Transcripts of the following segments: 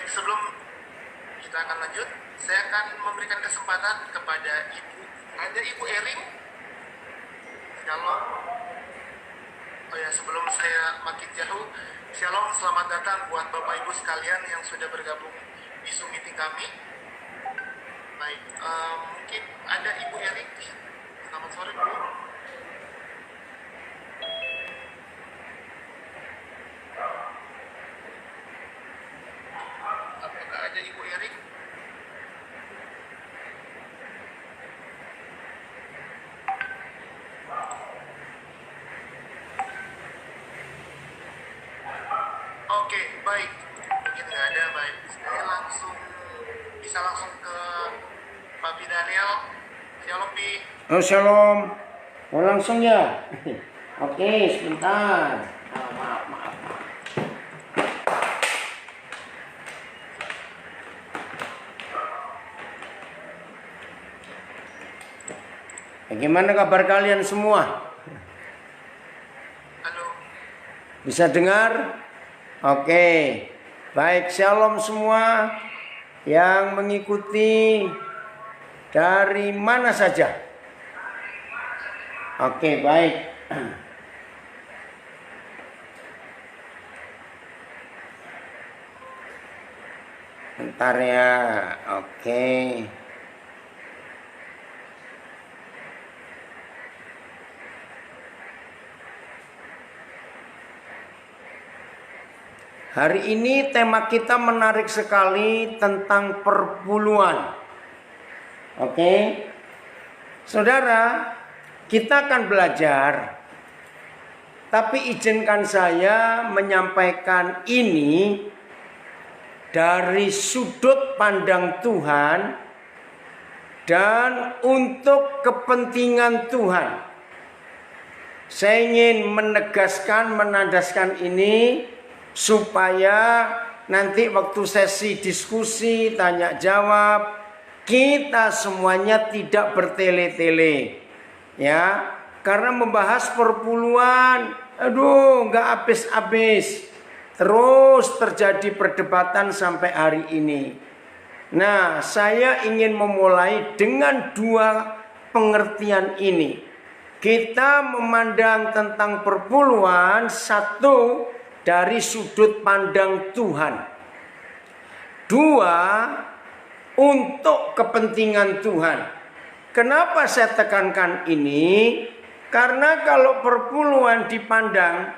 sebelum kita akan lanjut, saya akan memberikan kesempatan kepada Ibu. Ada Ibu Ering. Shalom. Oh ya, sebelum saya makin jauh, Shalom, selamat datang buat Bapak Ibu sekalian yang sudah bergabung di Zoom meeting kami. Baik, mungkin ada Ibu Ering. Selamat sore, Bu. Apakah ada Ibu Ering? Oke, baik. Mungkin nggak ada, baik. Saya bisa langsung ke Pak Pi Daniel. Shalom, Pi. Oh, shalom. Mau langsung ya? Oke, sebentar. Maaf. Bagaimana kabar kalian semua? Halo. Bisa dengar? Oke. Baik, shalom semua yang mengikuti dari mana saja. Oke, baik. Bentar ya. Oke. Hari ini tema kita menarik sekali tentang perpuluhan. Oke. Saudara, kita akan belajar. Tapi izinkan saya menyampaikan ini dari sudut pandang Tuhan dan untuk kepentingan Tuhan. Saya ingin menegaskan, menandaskan ini supaya nanti waktu sesi diskusi, tanya jawab, kita semuanya tidak bertele-tele. Ya, karena membahas perpuluhan, aduh, nggak habis-habis. Terus terjadi perdebatan sampai hari ini. Nah, saya ingin memulai dengan dua pengertian ini. Kita memandang tentang perpuluhan, satu, dari sudut pandang Tuhan. Dua, untuk kepentingan Tuhan. Kenapa saya tekankan ini? Karena kalau perpuluhan dipandang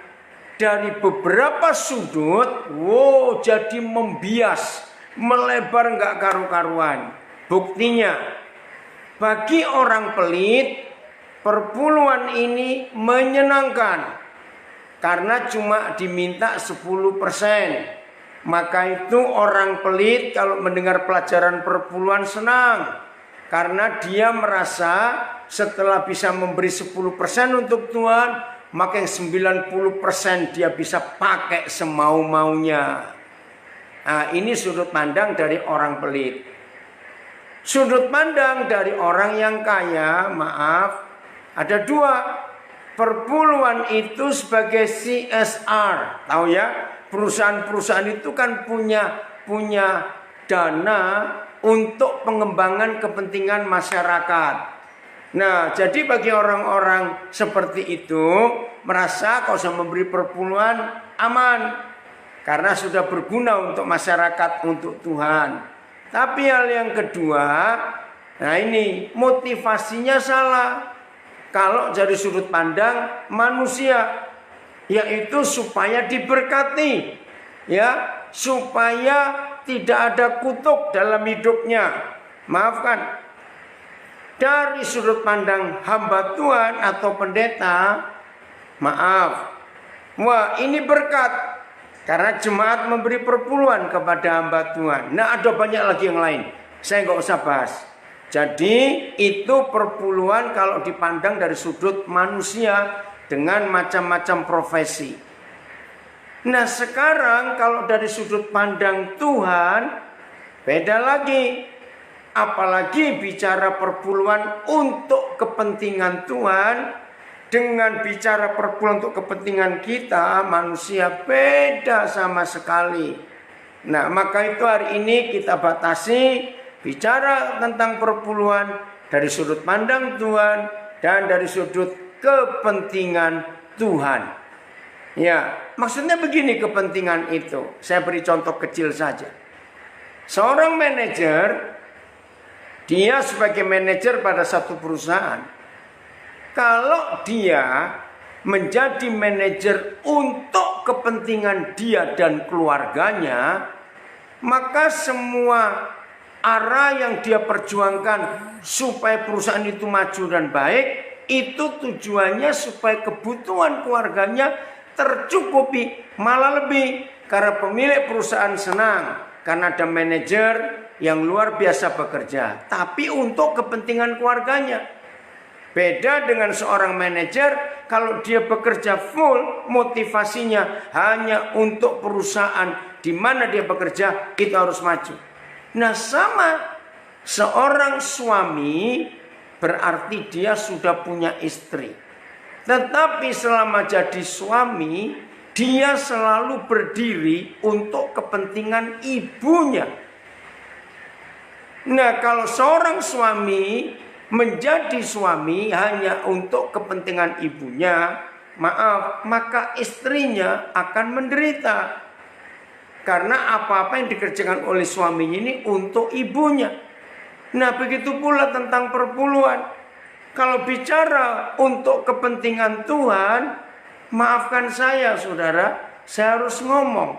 dari beberapa sudut, wow, jadi membias, melebar nggak karu-karuan. Buktinya, bagi orang pelit, perpuluhan ini menyenangkan. Karena cuma diminta 10%. Maka itu orang pelit kalau mendengar pelajaran perpuluhan senang. Karena dia merasa setelah bisa memberi 10% untuk Tuhan, maka yang 90% dia bisa pakai semau-maunya. Nah, ini sudut pandang dari orang pelit. Sudut pandang dari orang yang kaya, maaf, ada dua. Perpuluhan itu sebagai CSR, tahu ya? Perusahaan-perusahaan itu kan punya dana untuk pengembangan kepentingan masyarakat. Nah, jadi bagi orang-orang seperti itu merasa kalau sudah memberi perpuluhan aman karena sudah berguna untuk masyarakat, untuk Tuhan. Tapi hal yang kedua, nah ini motivasinya salah. Kalau dari sudut pandang manusia, yaitu supaya diberkati, ya, supaya tidak ada kutuk dalam hidupnya. Maafkan, dari sudut pandang hamba Tuhan atau pendeta, maaf, wah ini berkat karena jemaat memberi perpuluhan kepada hamba Tuhan. Nah, ada banyak lagi yang lain, saya nggak usah bahas. Jadi itu perpuluhan kalau dipandang dari sudut manusia dengan macam-macam profesi. Nah, sekarang kalau dari sudut pandang Tuhan beda lagi. Apalagi bicara perpuluhan untuk kepentingan Tuhan dengan bicara perpuluhan untuk kepentingan kita manusia, beda sama sekali. Nah, maka itu hari ini kita batasi bicara tentang perpuluhan dari sudut pandang Tuhan dan dari sudut kepentingan Tuhan. Ya, maksudnya begini kepentingan itu. Saya beri contoh kecil saja. Seorang manajer, dia sebagai manajer pada satu perusahaan, kalau dia menjadi manajer untuk kepentingan dia dan keluarganya, maka semua arah yang dia perjuangkan supaya perusahaan itu maju dan baik, itu tujuannya supaya kebutuhan keluarganya tercukupi, malah lebih, karena pemilik perusahaan senang karena ada manajer yang luar biasa bekerja, tapi untuk kepentingan keluarganya. Beda dengan seorang manajer, kalau dia bekerja full, motivasinya hanya untuk perusahaan di mana dia bekerja, itu harus maju. Nah, sama seorang suami berarti dia sudah punya istri. Tetapi selama jadi suami, dia selalu berdiri untuk kepentingan ibunya. Nah, kalau seorang suami menjadi suami hanya untuk kepentingan ibunya, maka istrinya akan menderita. Karena apa-apa yang dikerjakan oleh suaminya ini untuk ibunya. Nah, begitu pula tentang perpuluhan. Kalau bicara untuk kepentingan Tuhan, maafkan saya saudara, saya harus ngomong.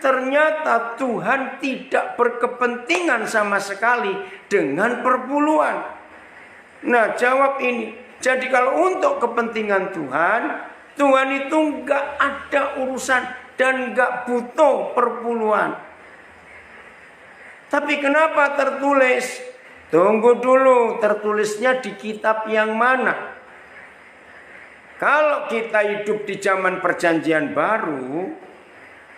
Ternyata Tuhan tidak berkepentingan sama sekali dengan perpuluhan. Nah, jawab ini. Jadi kalau untuk kepentingan Tuhan, Tuhan itu nggak ada urusan dan nggak butuh perpuluhan. Tapi kenapa tertulis? Tunggu dulu, tertulisnya di kitab yang mana? Kalau kita hidup di zaman perjanjian baru,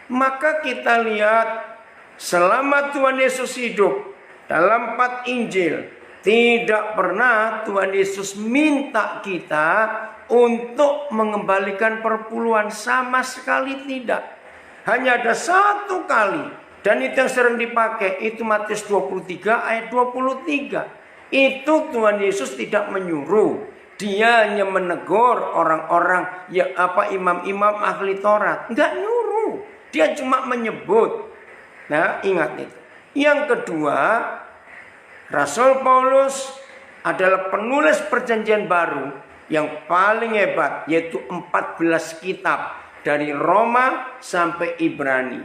maka kita lihat selama Tuhan Yesus hidup dalam 4 Injil, tidak pernah Tuhan Yesus minta kita untuk mengembalikan perpuluhan, sama sekali tidak. Hanya ada satu kali, dan itu yang sering dipakai, itu Matius 23 ayat 23. Itu Tuhan Yesus tidak menyuruh, dia hanya menegur orang-orang yang imam-imam ahli Taurat. Enggak nyuruh, dia cuma menyebut. Nah, ingat itu. Yang kedua, Rasul Paulus adalah penulis perjanjian baru yang paling hebat, yaitu 14 kitab dari Roma sampai Ibrani.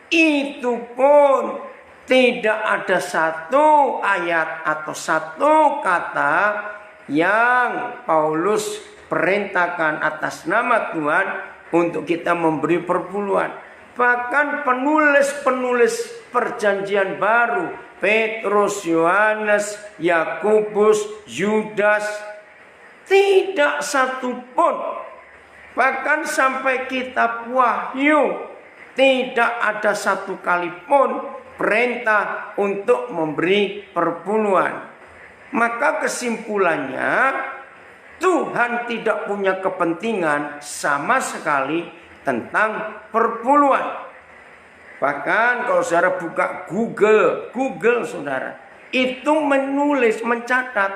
Itu pun tidak ada satu ayat atau satu kata yang Paulus perintahkan atas nama Tuhan untuk kita memberi perpuluhan. Bahkan penulis-penulis perjanjian baru, Petrus, Yohanes, Yakobus, Yudas, tidak satu pun, bahkan sampai kitab Wahyu, tidak ada satu kali pun perintah untuk memberi perpuluhan. Maka kesimpulannya, Tuhan tidak punya kepentingan sama sekali tentang perpuluhan. Bahkan kalau saudara buka Google saudara, itu mencatat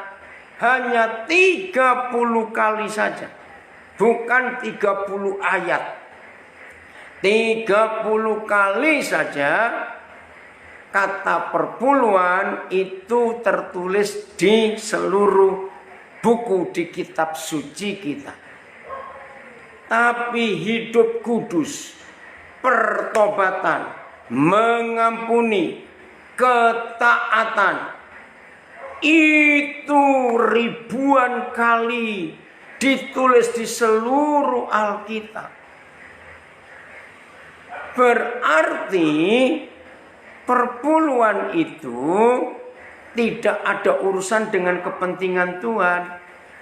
hanya 30 kali saja. Bukan 30 ayat. 30 kali saja kata perpuluhan itu tertulis di seluruh buku di kitab suci kita. Tapi hidup kudus, pertobatan, mengampuni, ketaatan, itu ribuan kali ditulis di seluruh Alkitab. Berarti perpuluhan itu tidak ada urusan dengan kepentingan Tuhan.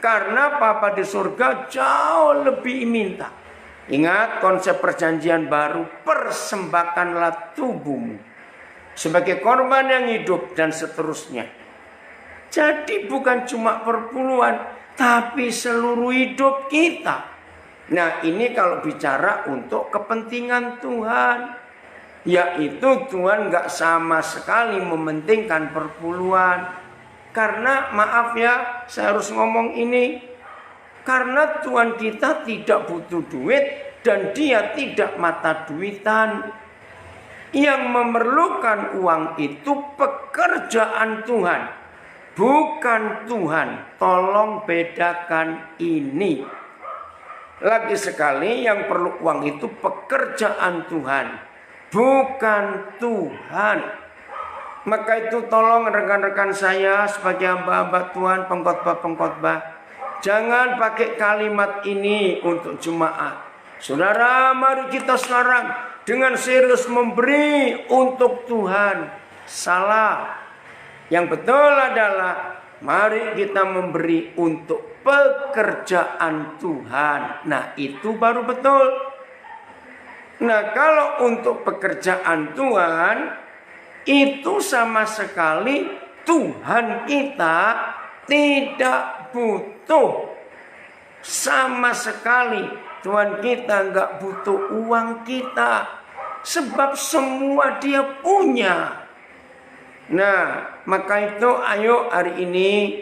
Karena Bapa di surga jauh lebih minta. Ingat konsep perjanjian baru, persembahkanlah tubuhmu sebagai korban yang hidup dan seterusnya. Jadi bukan cuma perpuluhan, tapi seluruh hidup kita. Nah, ini kalau bicara untuk kepentingan Tuhan. yaitu Tuhan gak sama sekali mementingkan perpuluhan. Karena maaf ya, saya harus ngomong ini, karena Tuhan kita tidak butuh duit dan dia tidak mata duitan. Yang memerlukan uang itu pekerjaan Tuhan, bukan Tuhan. Tolong bedakan ini. Lagi sekali, yang perlu uang itu pekerjaan Tuhan, bukan Tuhan. Maka itu tolong rekan-rekan saya sebagai hamba-hamba Tuhan, pengkhotbah-pengkhotbah, jangan pakai kalimat ini untuk jemaat. Saudara, mari kita sekarang dengan serius memberi untuk Tuhan. Salah. Yang betul adalah mari kita memberi untuk pekerjaan Tuhan. Nah, itu baru betul. Nah, kalau untuk pekerjaan Tuhan, itu sama sekali Tuhan kita tidak butuh. Sama sekali Tuhan kita nggak butuh uang kita, sebab semua dia punya. Nah, maka itu ayo hari ini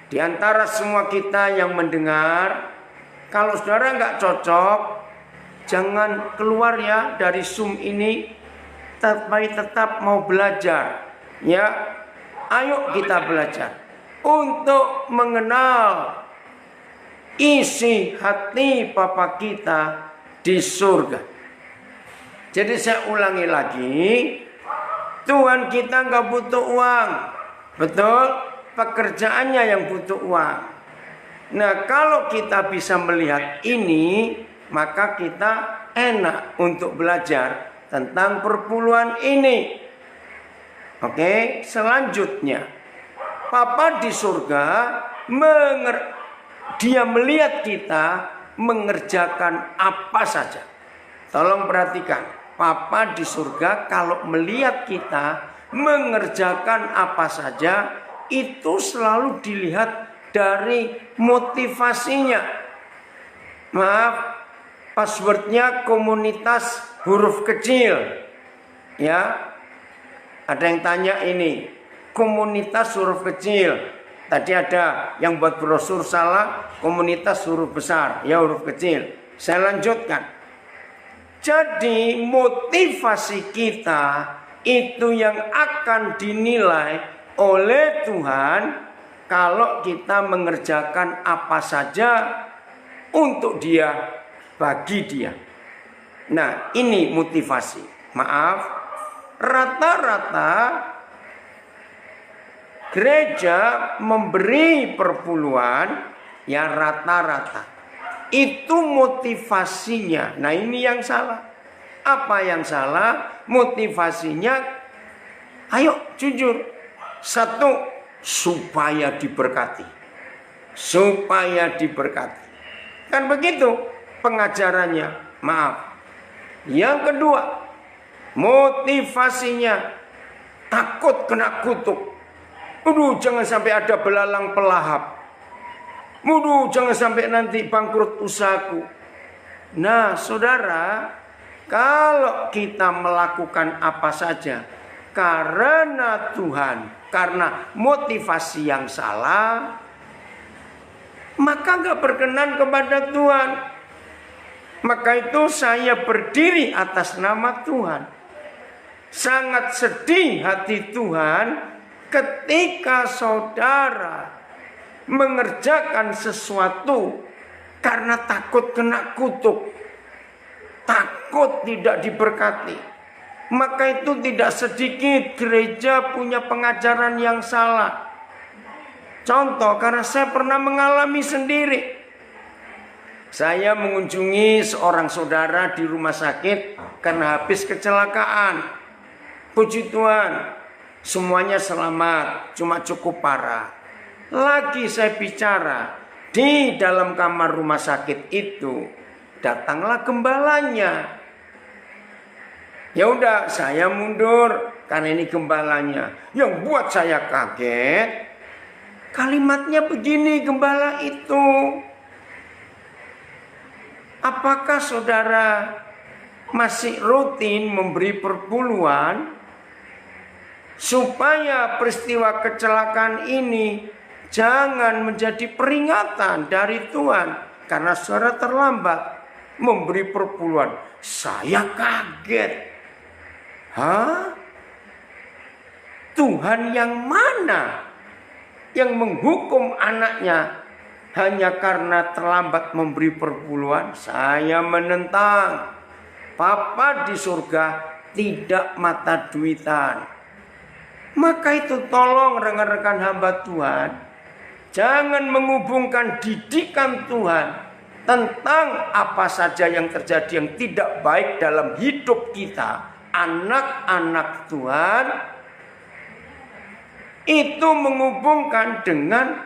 di antara semua kita yang mendengar, kalau saudara nggak cocok, jangan keluar ya dari Zoom ini, tapi tetap mau belajar. Ya, ayo kita belajar untuk mengenal isi hati Bapa kita di surga. Jadi saya ulangi lagi, Tuhan kita nggak butuh uang, betul? Pekerjaannya yang butuh uang. Nah, kalau kita bisa melihat ini, maka kita enak untuk belajar tentang perpuluhan ini. Oke, selanjutnya, Bapa di surga dia melihat kita mengerjakan apa saja. Tolong perhatikan, Bapa di surga kalau melihat kita mengerjakan apa saja, itu selalu dilihat dari motivasinya. Maaf, passwordnya komunitas huruf kecil. Ya, ada yang tanya ini, komunitas huruf kecil. Tadi ada yang buat brosur salah, komunitas huruf besar, ya huruf kecil. Saya lanjutkan. Jadi motivasi kita itu yang akan dinilai oleh Tuhan kalau kita mengerjakan apa saja untuk Dia, bagi Dia. Nah, ini motivasi. Maaf, rata-rata gereja memberi perpuluhan ya rata-rata. Itu motivasinya. Nah, ini yang salah. Apa yang salah? Motivasinya, ayo jujur. Satu, supaya diberkati. Supaya diberkati. Kan begitu pengajarannya. Maaf. Yang kedua, motivasinya takut kena kutuk. Aduh, jangan sampai ada belalang pelahap. Aduh, jangan sampai nanti bangkrut usahaku. Nah, saudara, kalau kita melakukan apa saja karena Tuhan, karena motivasi yang salah, maka gak berkenan kepada Tuhan. Maka itu saya berdiri atas nama Tuhan. Sangat sedih hati Tuhan ketika saudara mengerjakan sesuatu karena takut kena kutuk, takut tidak diberkati. Maka itu tidak sedikit gereja punya pengajaran yang salah. Contoh, karena saya pernah mengalami sendiri. Saya mengunjungi seorang saudara di rumah sakit karena habis kecelakaan. Puji Tuhan, semuanya selamat, cuma cukup parah. Lagi saya bicara, di dalam kamar rumah sakit itu datanglah gembalanya. Ya udah, saya mundur karena ini gembalanya. Yang buat saya kaget, kalimatnya begini gembala itu. Apakah saudara masih rutin memberi perpuluhan supaya peristiwa kecelakaan ini jangan menjadi peringatan dari Tuhan karena saudara terlambat memberi perpuluhan. Saya kaget. Hah? Tuhan yang mana yang menghukum anaknya hanya karena terlambat memberi perpuluhan? Saya menentang. Papa di surga tidak mata duitan. Maka itu tolong rekan-rekan hamba Tuhan, jangan menghubungkan didikan Tuhan tentang apa saja yang terjadi yang tidak baik dalam hidup kita, anak-anak Tuhan, itu menghubungkan dengan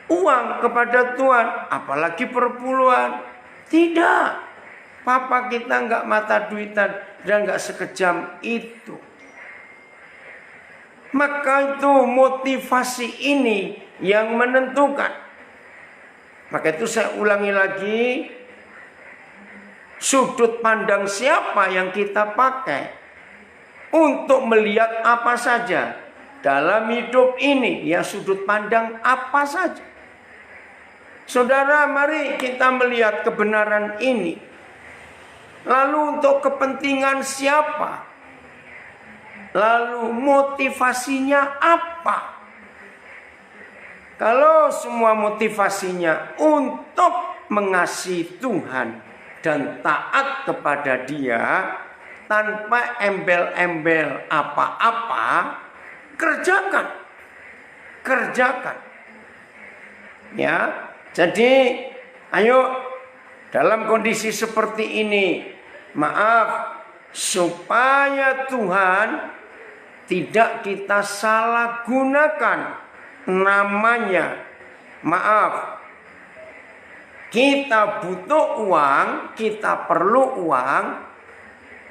uang kepada Tuhan, apalagi perpuluhan. Tidak. Papa kita nggak mata duitan dan nggak sekejam itu. Maka itu motivasi ini yang menentukan. Maka itu saya ulangi lagi, sudut pandang siapa yang kita pakai untuk melihat apa saja dalam hidup ini, ya sudut pandang apa saja. Saudara, mari kita melihat kebenaran ini. Lalu untuk kepentingan siapa? Lalu motivasinya apa? Kalau semua motivasinya untuk mengasihi Tuhan dan taat kepada Dia tanpa embel-embel apa-apa, kerjakan. Kerjakan. Ya. Jadi, ayo dalam kondisi seperti ini, maaf, supaya Tuhan tidak kita salah gunakan namanya. Maaf, kita butuh uang, kita perlu uang,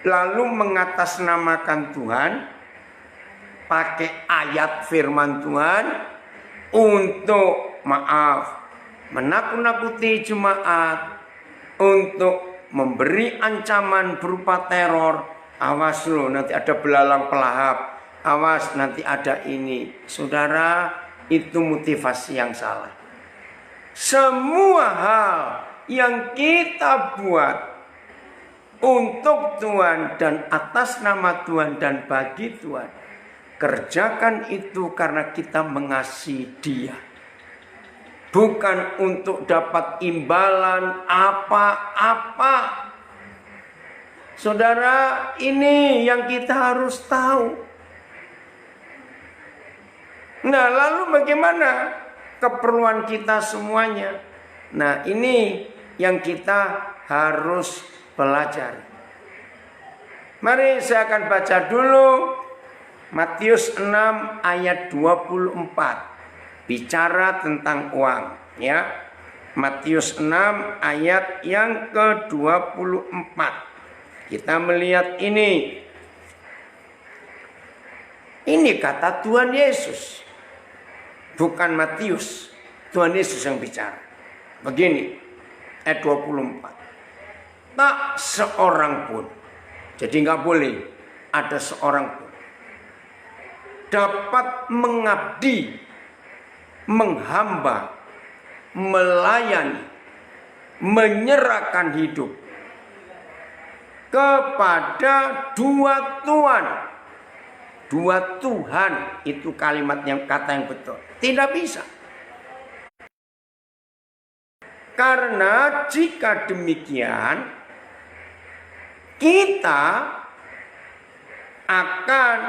lalu mengatasnamakan Tuhan, pakai ayat firman Tuhan untuk, maaf, menakut-nakuti jemaat, untuk memberi ancaman berupa teror. Awas loh, nanti ada belalang pelahap. Awas, nanti ada ini. Saudara, itu motivasi yang salah. Semua hal yang kita buat untuk Tuhan dan atas nama Tuhan dan bagi Tuhan, kerjakan itu karena kita mengasihi Dia. Bukan untuk dapat imbalan apa-apa. Saudara, ini yang kita harus tahu. Nah, lalu bagaimana keperluan kita semuanya? Nah, ini yang kita harus pelajari. Mari saya akan baca dulu Matius 6 ayat 24. Bicara tentang uang, ya. Matius 6 ayat yang ke-24. Kita melihat ini. Ini kata Tuhan Yesus. Bukan Matius. Tuhan Yesus yang bicara. Begini, ayat 24. Tak seorang pun. Jadi nggak boleh ada seorang pun dapat mengabdi, menghamba, melayani, menyerahkan hidup kepada dua Tuhan. Dua Tuhan itu kalimat yang kata yang betul. Tidak bisa. Karena jika demikian, kita akan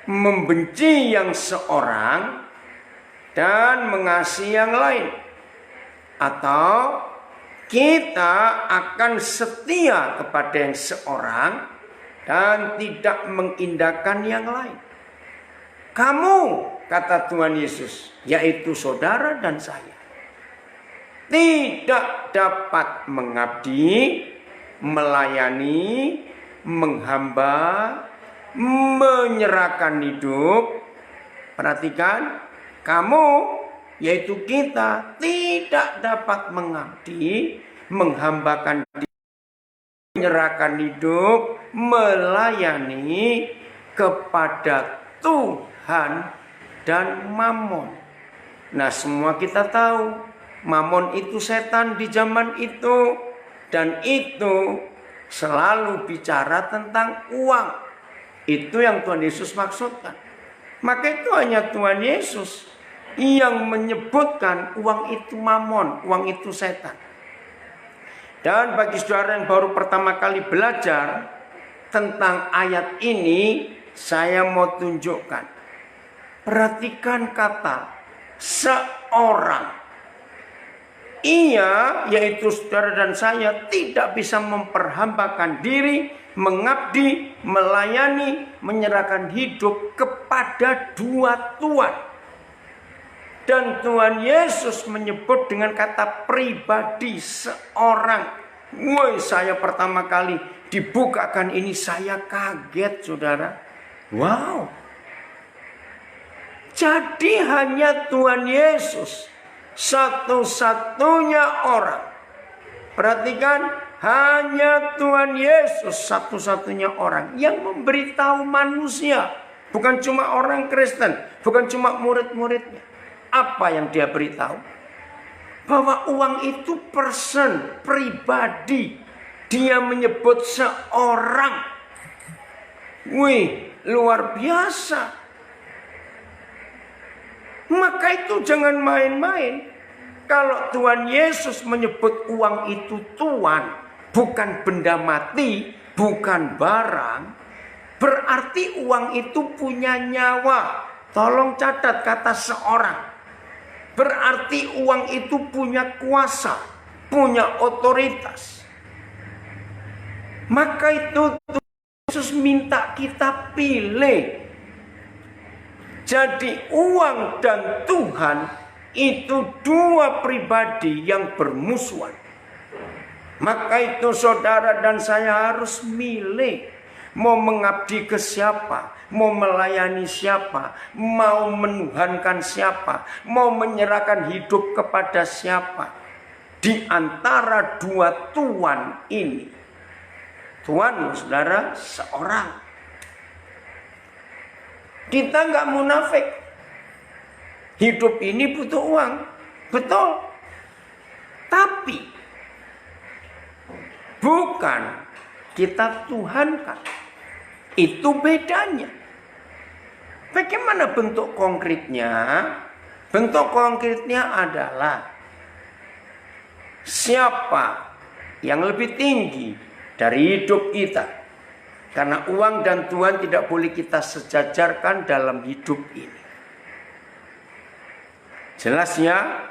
membenci yang seorang dan mengasihi yang lain, atau kita akan setia kepada yang seorang dan tidak mengindahkan yang lain. Kamu, kata Tuhan Yesus, yaitu saudara dan saya, tidak dapat mengabdi, melayani, menghamba, menyerahkan hidup. Perhatikan, kamu, yaitu kita, tidak dapat mengabdi, menghambakan diri, menyerahkan hidup, melayani kepada Tuhan dan Mamon. Nah, semua kita tahu Mamon itu setan di zaman itu, dan itu selalu bicara tentang uang. Itu yang Tuhan Yesus maksudkan. Maka itu hanya Tuhan Yesus yang menyebutkan uang itu mamon, uang itu setan. Dan bagi saudara yang baru pertama kali belajar tentang ayat ini, saya mau tunjukkan. Perhatikan kata seorang. Ia, yaitu saudara dan saya, tidak bisa memperhambakan diri, mengabdi, melayani, menyerahkan hidup kepada dua Tuhan. Dan Tuhan Yesus menyebut dengan kata pribadi seorang. Woi, saya pertama kali dibukakan ini, saya kaget, saudara. Wow. Jadi hanya Tuhan Yesus satu-satunya orang. Perhatikan, hanya Tuhan Yesus satu-satunya orang yang memberitahu manusia. Bukan cuma orang Kristen, bukan cuma murid-muridnya. Apa yang dia beritahu? Bahwa uang itu person, pribadi. Dia menyebut seorang. Wih, luar biasa. Maka itu jangan main-main. Kalau Tuhan Yesus menyebut uang itu Tuhan, bukan benda mati, bukan barang, berarti uang itu punya nyawa. Tolong catat kata seorang. Berarti uang itu punya kuasa, punya otoritas. Maka itu Tuhan Yesus minta kita pilih. Jadi uang dan Tuhan itu dua pribadi yang bermusuhan. Maka itu saudara dan saya harus milih. Mau mengabdi ke siapa, mau melayani siapa, mau menuhankan siapa, mau menyerahkan hidup kepada siapa. Di antara dua Tuhan ini, Tuhan saudara seorang. Kita nggak munafik. Hidup ini butuh uang, betul. Tapi bukan kita tuhankan. Itu bedanya. Bagaimana bentuk konkretnya? Bentuk konkretnya adalah siapa yang lebih tinggi dari hidup kita. Karena uang dan Tuhan tidak boleh kita sejajarkan dalam hidup ini. Jelas ya?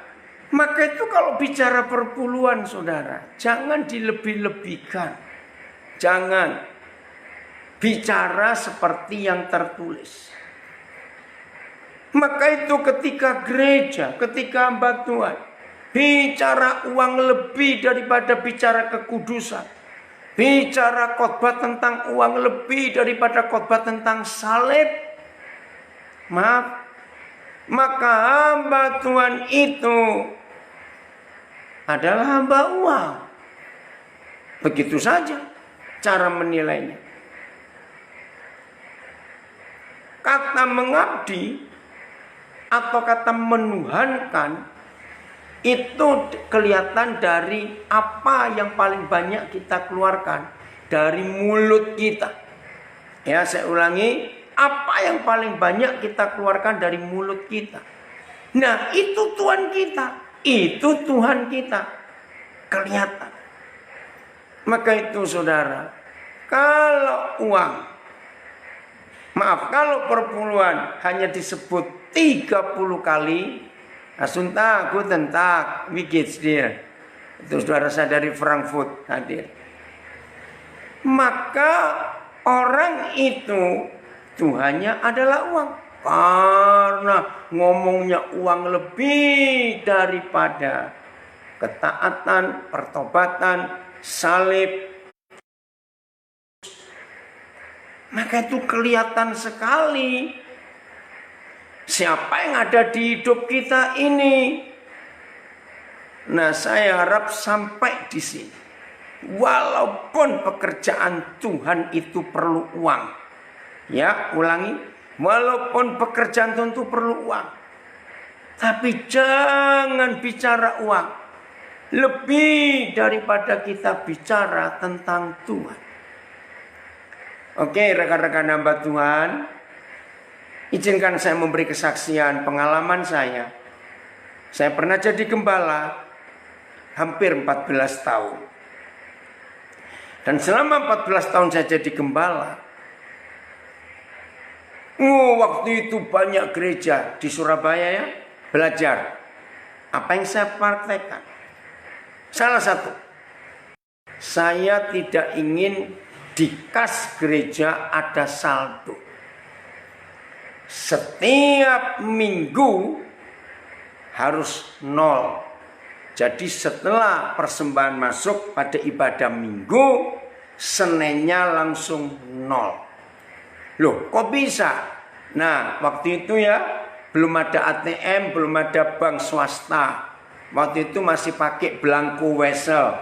Maka itu kalau bicara perpuluhan saudara, jangan dilebih-lebihkan. Jangan bicara seperti yang tertulis. Maka itu ketika gereja, ketika hamba Tuhan bicara uang lebih daripada bicara kekudusan, bicara khotbah tentang uang lebih daripada khotbah tentang salib, maaf, maka hamba Tuhan itu adalah hamba uang. Begitu saja cara menilainya. Kata mengabdi atau kata menuhankan itu kelihatan dari apa yang paling banyak kita keluarkan dari mulut kita. Ya, saya ulangi, apa yang paling banyak kita keluarkan dari mulut kita. Nah, itu Tuhan kita, itu Tuhan kita. Kelihatan. Maka itu saudara, kalau uang, kalau perpuluhan hanya disebut 30 kali, asunta aku tentak wikit dia. Itu saudara saya dari Frankfurt hadir. Maka orang itu Tuhannya adalah uang. Karena ngomongnya uang lebih daripada ketaatan, pertobatan, salib. Maka itu kelihatan sekali siapa yang ada di hidup kita ini. Nah, saya harap sampai di sini. Walaupun pekerjaan Tuhan itu perlu uang. Ya, ulangi. Walaupun pekerjaan Tuhan itu perlu uang. Tapi jangan bicara uang. Lebih daripada kita bicara tentang Tuhan. Oke, rekan-rekan hamba Tuhan. Izinkan saya memberi kesaksian pengalaman saya. Saya pernah jadi gembala hampir 14 tahun. Dan selama 14 tahun saya jadi gembala, waktu itu banyak gereja di Surabaya ya, belajar. Apa yang saya praktekkan? Salah satu, saya tidak ingin di kas gereja ada saldo. Setiap minggu harus 0. Jadi setelah persembahan masuk pada ibadah minggu, Seninnya langsung 0. Loh, kok bisa? Nah, waktu itu ya belum ada ATM, belum ada bank swasta. Waktu itu masih pakai belangku wesel.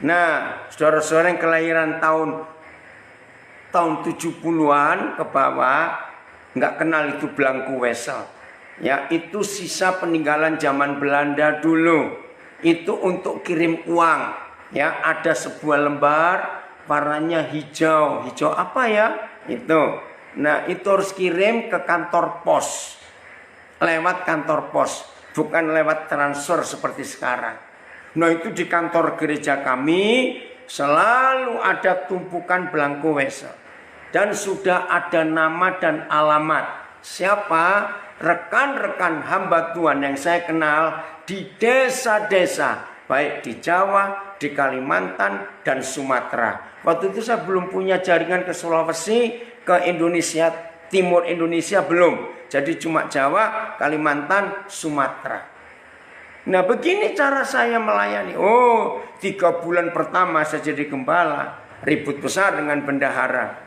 Nah, saudara-saudara yang kelahiran tahun 70-an ke bawah, nggak kenal itu belangku wesel. Ya, itu sisa peninggalan zaman Belanda dulu. Itu untuk kirim uang. Ya, ada sebuah lembar warnanya hijau. Hijau apa ya? Itu. Nah, itu harus kirim ke kantor pos. Lewat kantor pos, bukan lewat transfer seperti sekarang. Nah, itu di kantor gereja kami selalu ada tumpukan belangko wesel. Dan sudah ada nama dan alamat. Siapa? Rekan-rekan hamba Tuhan yang saya kenal di desa-desa, baik di Jawa, di Kalimantan, dan Sumatera. Waktu itu saya belum punya jaringan ke Sulawesi, ke Indonesia, timur Indonesia belum. Jadi cuma Jawa, Kalimantan, Sumatera. Nah, begini cara saya melayani. 3 bulan pertama saya jadi gembala, ribut besar dengan bendahara.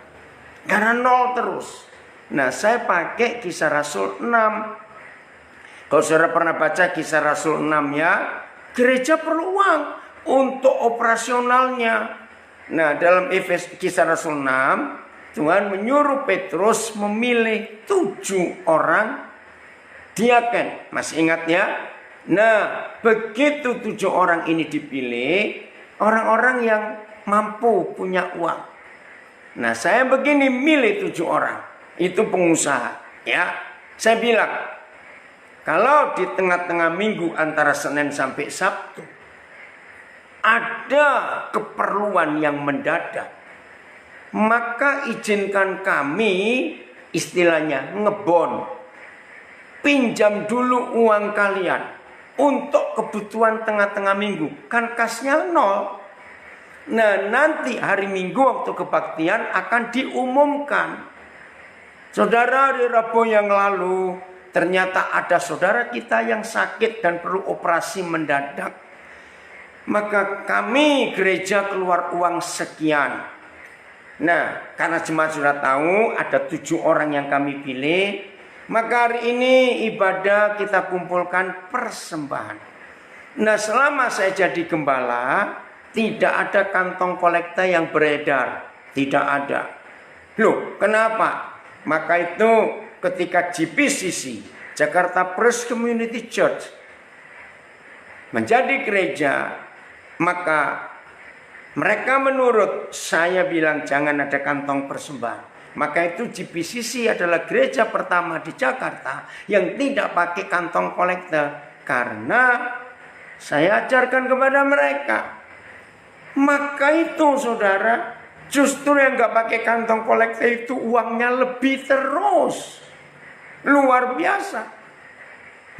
Karena 0 terus. Nah, saya pakai Kisah Rasul 6. Kalau saudara pernah baca Kisah Rasul 6 ya, gereja perlu uang untuk operasionalnya. Nah, dalam Kisah Rasul 6, Tuhan menyuruh Petrus memilih 7 orang diaken. Masih ingat ya? Nah, begitu 7 orang ini dipilih, orang-orang yang mampu punya uang. Nah, saya begini milih 7 orang. Itu pengusaha. Ya, saya bilang, kalau di tengah-tengah minggu antara Senin sampai Sabtu ada keperluan yang mendadak, maka izinkan kami istilahnya ngebon. Pinjam dulu uang kalian untuk kebutuhan tengah-tengah minggu. Kan kasnya 0. Nah, nanti hari Minggu waktu kebaktian akan diumumkan. Saudara, di Rabu yang lalu ternyata ada saudara kita yang sakit dan perlu operasi mendadak. Maka kami gereja keluar uang sekian. Nah, karena jemaat sudah tahu ada 7 orang yang kami pilih, maka hari ini ibadah kita kumpulkan persembahan. Nah, selama saya jadi gembala, tidak ada kantong kolekta yang beredar. Tidak ada. Loh, kenapa? Maka itu ketika GPCC, Jakarta Press Community Church, menjadi gereja, maka mereka menurut saya bilang jangan ada kantong persembahan. Maka itu GPCC adalah gereja pertama di Jakarta yang tidak pakai kantong kolektor. Karena saya ajarkan kepada mereka. Maka itu saudara, justru yang gak pakai kantong kolektor itu uangnya lebih terus. Luar biasa.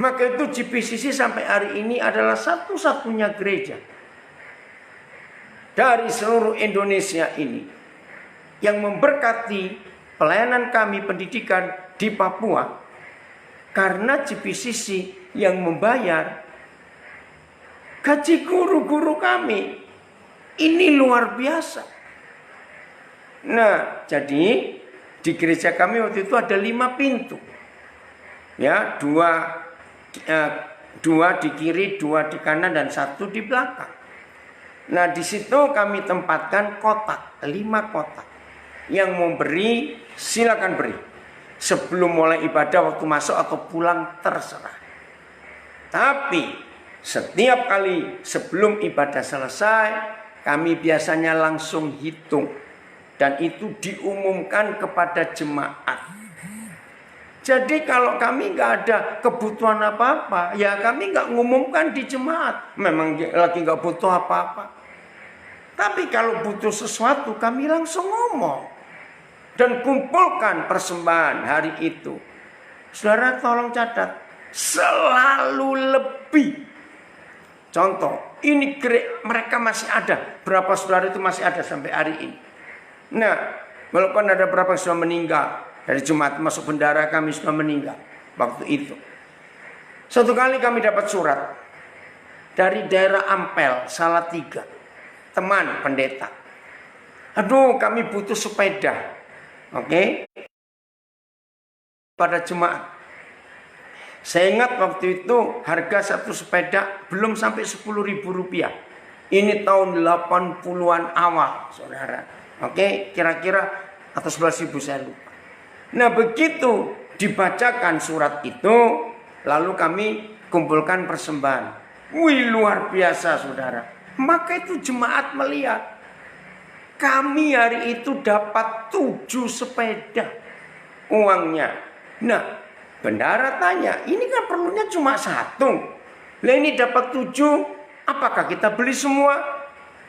Maka itu GPCC sampai hari ini adalah satu-satunya gereja dari seluruh Indonesia ini yang memberkati pelayanan kami pendidikan di Papua. Karena GPCC yang membayar gaji guru-guru kami. Ini luar biasa. Nah, jadi di gereja kami waktu itu ada 5 pintu. Ya, 2 di kiri, 2 di kanan, dan 1 di belakang. Nah, di situ kami tempatkan kotak, 5 kotak. Yang mau beri, silakan beri. Sebelum mulai ibadah, waktu masuk atau pulang, terserah. Tapi setiap kali sebelum ibadah selesai, kami biasanya langsung hitung. Dan itu diumumkan kepada jemaat. Jadi kalau kami nggak ada kebutuhan apa-apa, ya kami nggak ngumumkan di jemaat. Memang lagi nggak butuh apa-apa. Tapi kalau butuh sesuatu, kami langsung ngomong. Dan kumpulkan persembahan hari itu. Saudara tolong catat, selalu lebih. Contoh, ini mereka masih ada. Berapa saudara itu masih ada sampai hari ini. Nah, walaupun ada berapa yang sudah meninggal. Dari jemaat masuk bendara kami sudah meninggal waktu itu. Suatu kali kami dapat surat dari daerah Ampel, Salatiga. Teman pendeta. Aduh, kami butuh sepeda. Oke. Pada jemaat. Saya ingat waktu itu harga satu sepeda belum sampai 10.000 rupiah. Ini tahun 80-an awal, saudara. Oke, kira-kira atau 11.000 saya lupa. Nah, begitu dibacakan surat itu, lalu kami kumpulkan persembahan. Wih, luar biasa, saudara. Maka itu jemaat melihat. Kami hari itu dapat 7 sepeda uangnya. Nah, bendara tanya, ini kan perlunya cuma 1. Lah ini dapat 7, apakah kita beli semua?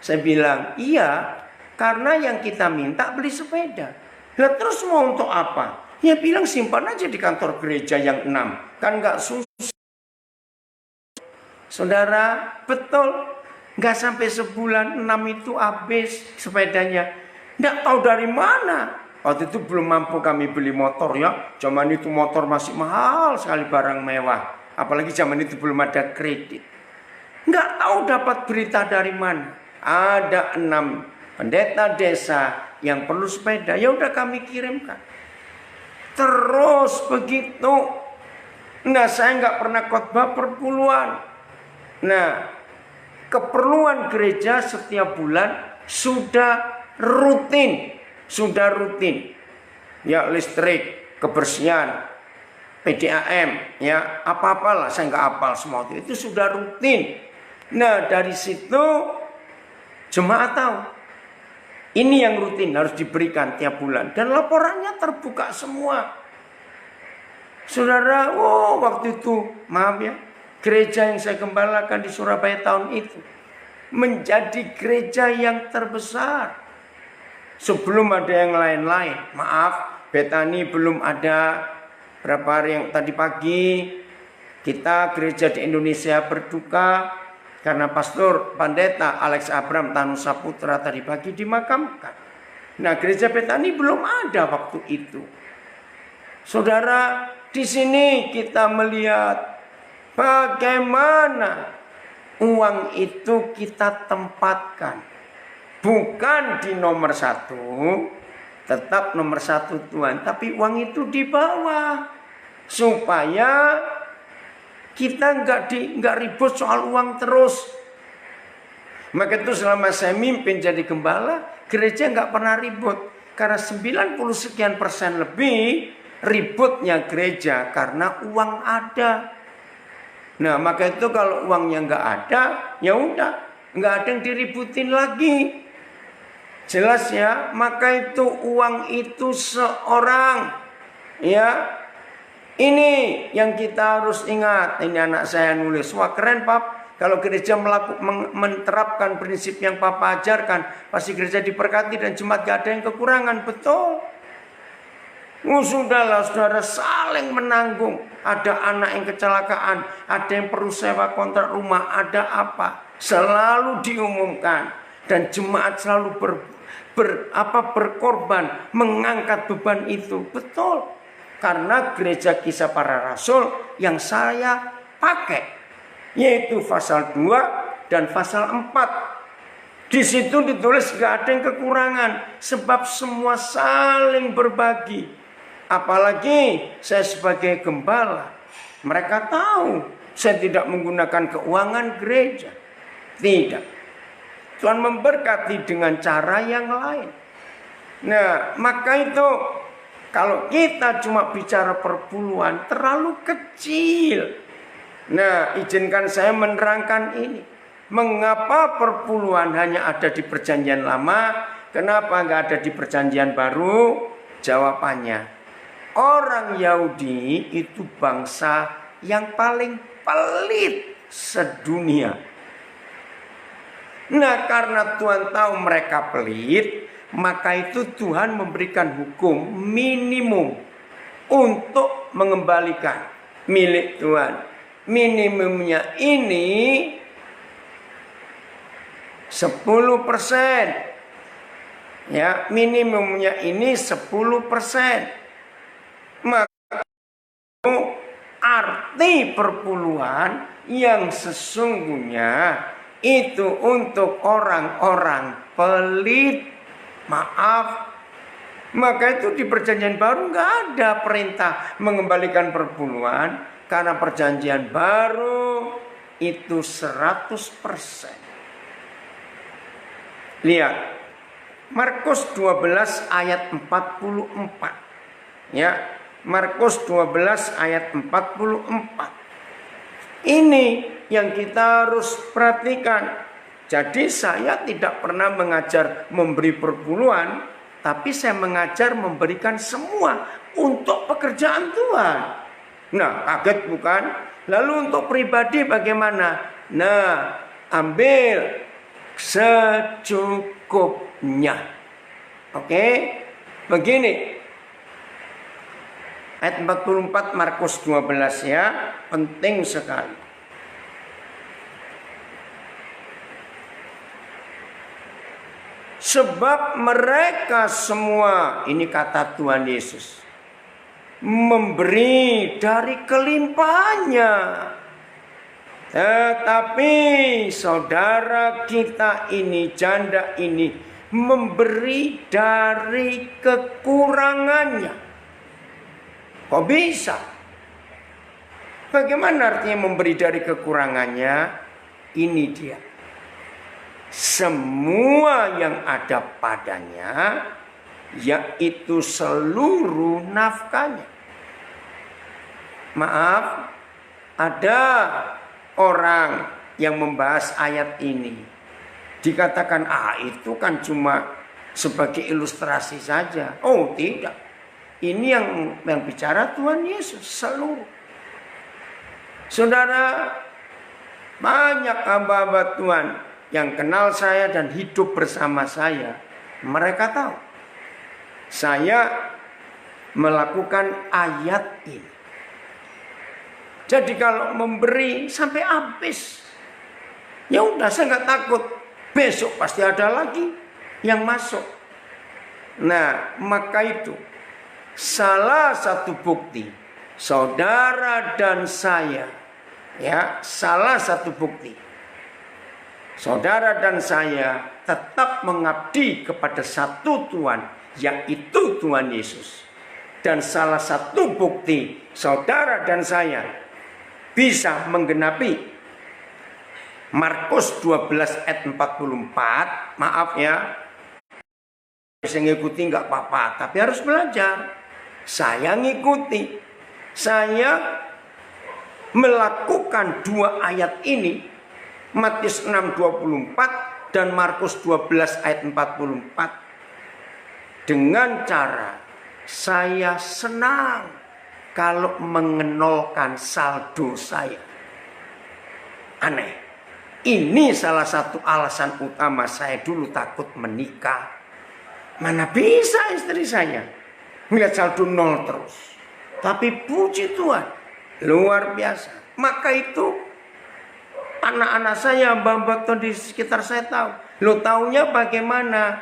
Saya bilang, iya, karena yang kita minta beli sepeda. Lah terus mau untuk apa? Ya bilang simpan aja di kantor gereja yang 6. Kan gak susah. Saudara, betul. Gak sampai sebulan 6 itu habis sepedanya. Gak tahu dari mana. Waktu itu belum mampu kami beli motor ya. Zaman itu motor masih mahal sekali, barang mewah. Apalagi zaman itu belum ada kredit. Gak tahu dapat berita dari mana. Ada 6 pendeta desa yang perlu sepeda, ya udah kami kirimkan. Terus begitu. Nah, saya nggak pernah khotbah perpuluhan. Nah, keperluan gereja setiap bulan sudah rutin. Ya, listrik, kebersihan, PDAM, ya apa-apalah, saya nggak hafal semua itu sudah rutin. Nah, dari situ jemaat tahu. Ini yang rutin harus diberikan tiap bulan. Dan laporannya terbuka semua. Saudara, waktu itu, maaf ya, gereja yang saya gembalakan di Surabaya tahun itu menjadi gereja yang terbesar. Sebelum ada yang lain-lain. Maaf, Betani belum ada. Berapa hari yang tadi pagi, kita gereja di Indonesia berduka. Karena pastor pendeta Alex Abram Tanusa Putra tadi pagi dimakamkan. Nah, gereja Betani belum ada waktu itu. Saudara, di sini kita melihat bagaimana uang itu kita tempatkan. Bukan di nomor 1, tetap nomor 1 Tuhan. Tapi uang itu di bawah. Supaya kita nggak ribut soal uang terus. Maka itu selama saya mimpin jadi gembala, gereja nggak pernah ribut. Karena 90% lebih ributnya gereja karena uang ada. Nah, maka itu kalau uangnya nggak ada, ya udah, nggak ada yang diributin lagi. Jelas ya, maka itu uang itu seorang, ya. Ini yang kita harus ingat. Ini anak saya nulis. Wah, keren Pap. Kalau gereja menerapkan prinsip yang Papa ajarkan, pasti gereja diberkati dan jemaat gak ada yang kekurangan. Betul. Sudahlah saudara, saling menanggung. Ada anak yang kecelakaan, ada yang perlu sewa kontrak rumah, ada apa. Selalu diumumkan. Dan jemaat selalu berkorban mengangkat beban itu. Betul. Karena gereja Kisah Para Rasul yang saya pakai, yaitu pasal 2 dan pasal 4. Di situ ditulis gak ada yang kekurangan, sebab semua saling berbagi. Apalagi saya sebagai gembala, mereka tahu saya tidak menggunakan keuangan gereja. Tidak. Tuhan memberkati dengan cara yang lain. Nah, maka itu kalau kita cuma bicara perpuluhan terlalu kecil. Nah, izinkan saya menerangkan ini. Mengapa perpuluhan hanya ada di perjanjian lama? Kenapa nggak ada di perjanjian baru? Jawabannya, orang Yahudi itu bangsa yang paling pelit sedunia. Nah, karena Tuhan tahu mereka pelit, maka itu Tuhan memberikan hukum minimum untuk mengembalikan milik Tuhan. Minimumnya ini 10%. Ya, minimumnya ini 10%. Maka arti perpuluhan yang sesungguhnya itu untuk orang-orang pelit. Maaf. Maka itu di perjanjian baru nggak ada perintah mengembalikan perpuluhan. Karena perjanjian baru itu 100%. Lihat. Markus 12 ayat 44. Ya, Markus 12 ayat 44. Ini yang kita harus perhatikan. Jadi saya tidak pernah mengajar memberi perpuluhan, tapi saya mengajar memberikan semua untuk pekerjaan Tuhan. Nah, kaget bukan? Lalu untuk pribadi bagaimana? Nah, ambil secukupnya. Oke? Begini. Ayat 44 Markus 12 ya, penting sekali. Sebab mereka semua, ini kata Tuhan Yesus, memberi dari kelimpahannya. Tetapi saudara kita ini, janda ini, memberi dari kekurangannya. Kok bisa? Bagaimana artinya memberi dari kekurangannya? Ini dia. Semua yang ada padanya, yaitu seluruh nafkahnya. Maaf, ada orang yang membahas ayat ini. Dikatakan, itu kan cuma sebagai ilustrasi saja. Oh tidak. Ini yang bicara Tuhan Yesus seluruh. Saudara, banyak hamba-hamba Tuhan yang kenal saya dan hidup bersama saya, mereka tahu saya melakukan ayat ini. Jadi kalau memberi sampai habis, ya udah, saya nggak takut. Besok pasti ada lagi yang masuk. Nah, maka itu salah satu bukti saudara dan saya, ya, salah satu bukti saudara dan saya tetap mengabdi kepada satu Tuhan, yaitu Tuhan Yesus. Dan salah satu bukti saudara dan saya bisa menggenapi Markus 12 ayat 44. Maaf ya, bisa ngikuti nggak apa-apa, tapi harus belajar. Saya ngikuti, saya melakukan dua ayat ini, Matius 6:24 dan Markus 12 ayat 44, dengan cara saya senang kalau mengenolkan saldo saya. Aneh. Ini salah satu alasan utama saya dulu takut menikah. Mana bisa istri saya melihat saldo nol terus. Tapi puji Tuhan, luar biasa. Maka itu anak-anak saya, mbak-mbak di sekitar saya tahu. Lo taunya bagaimana?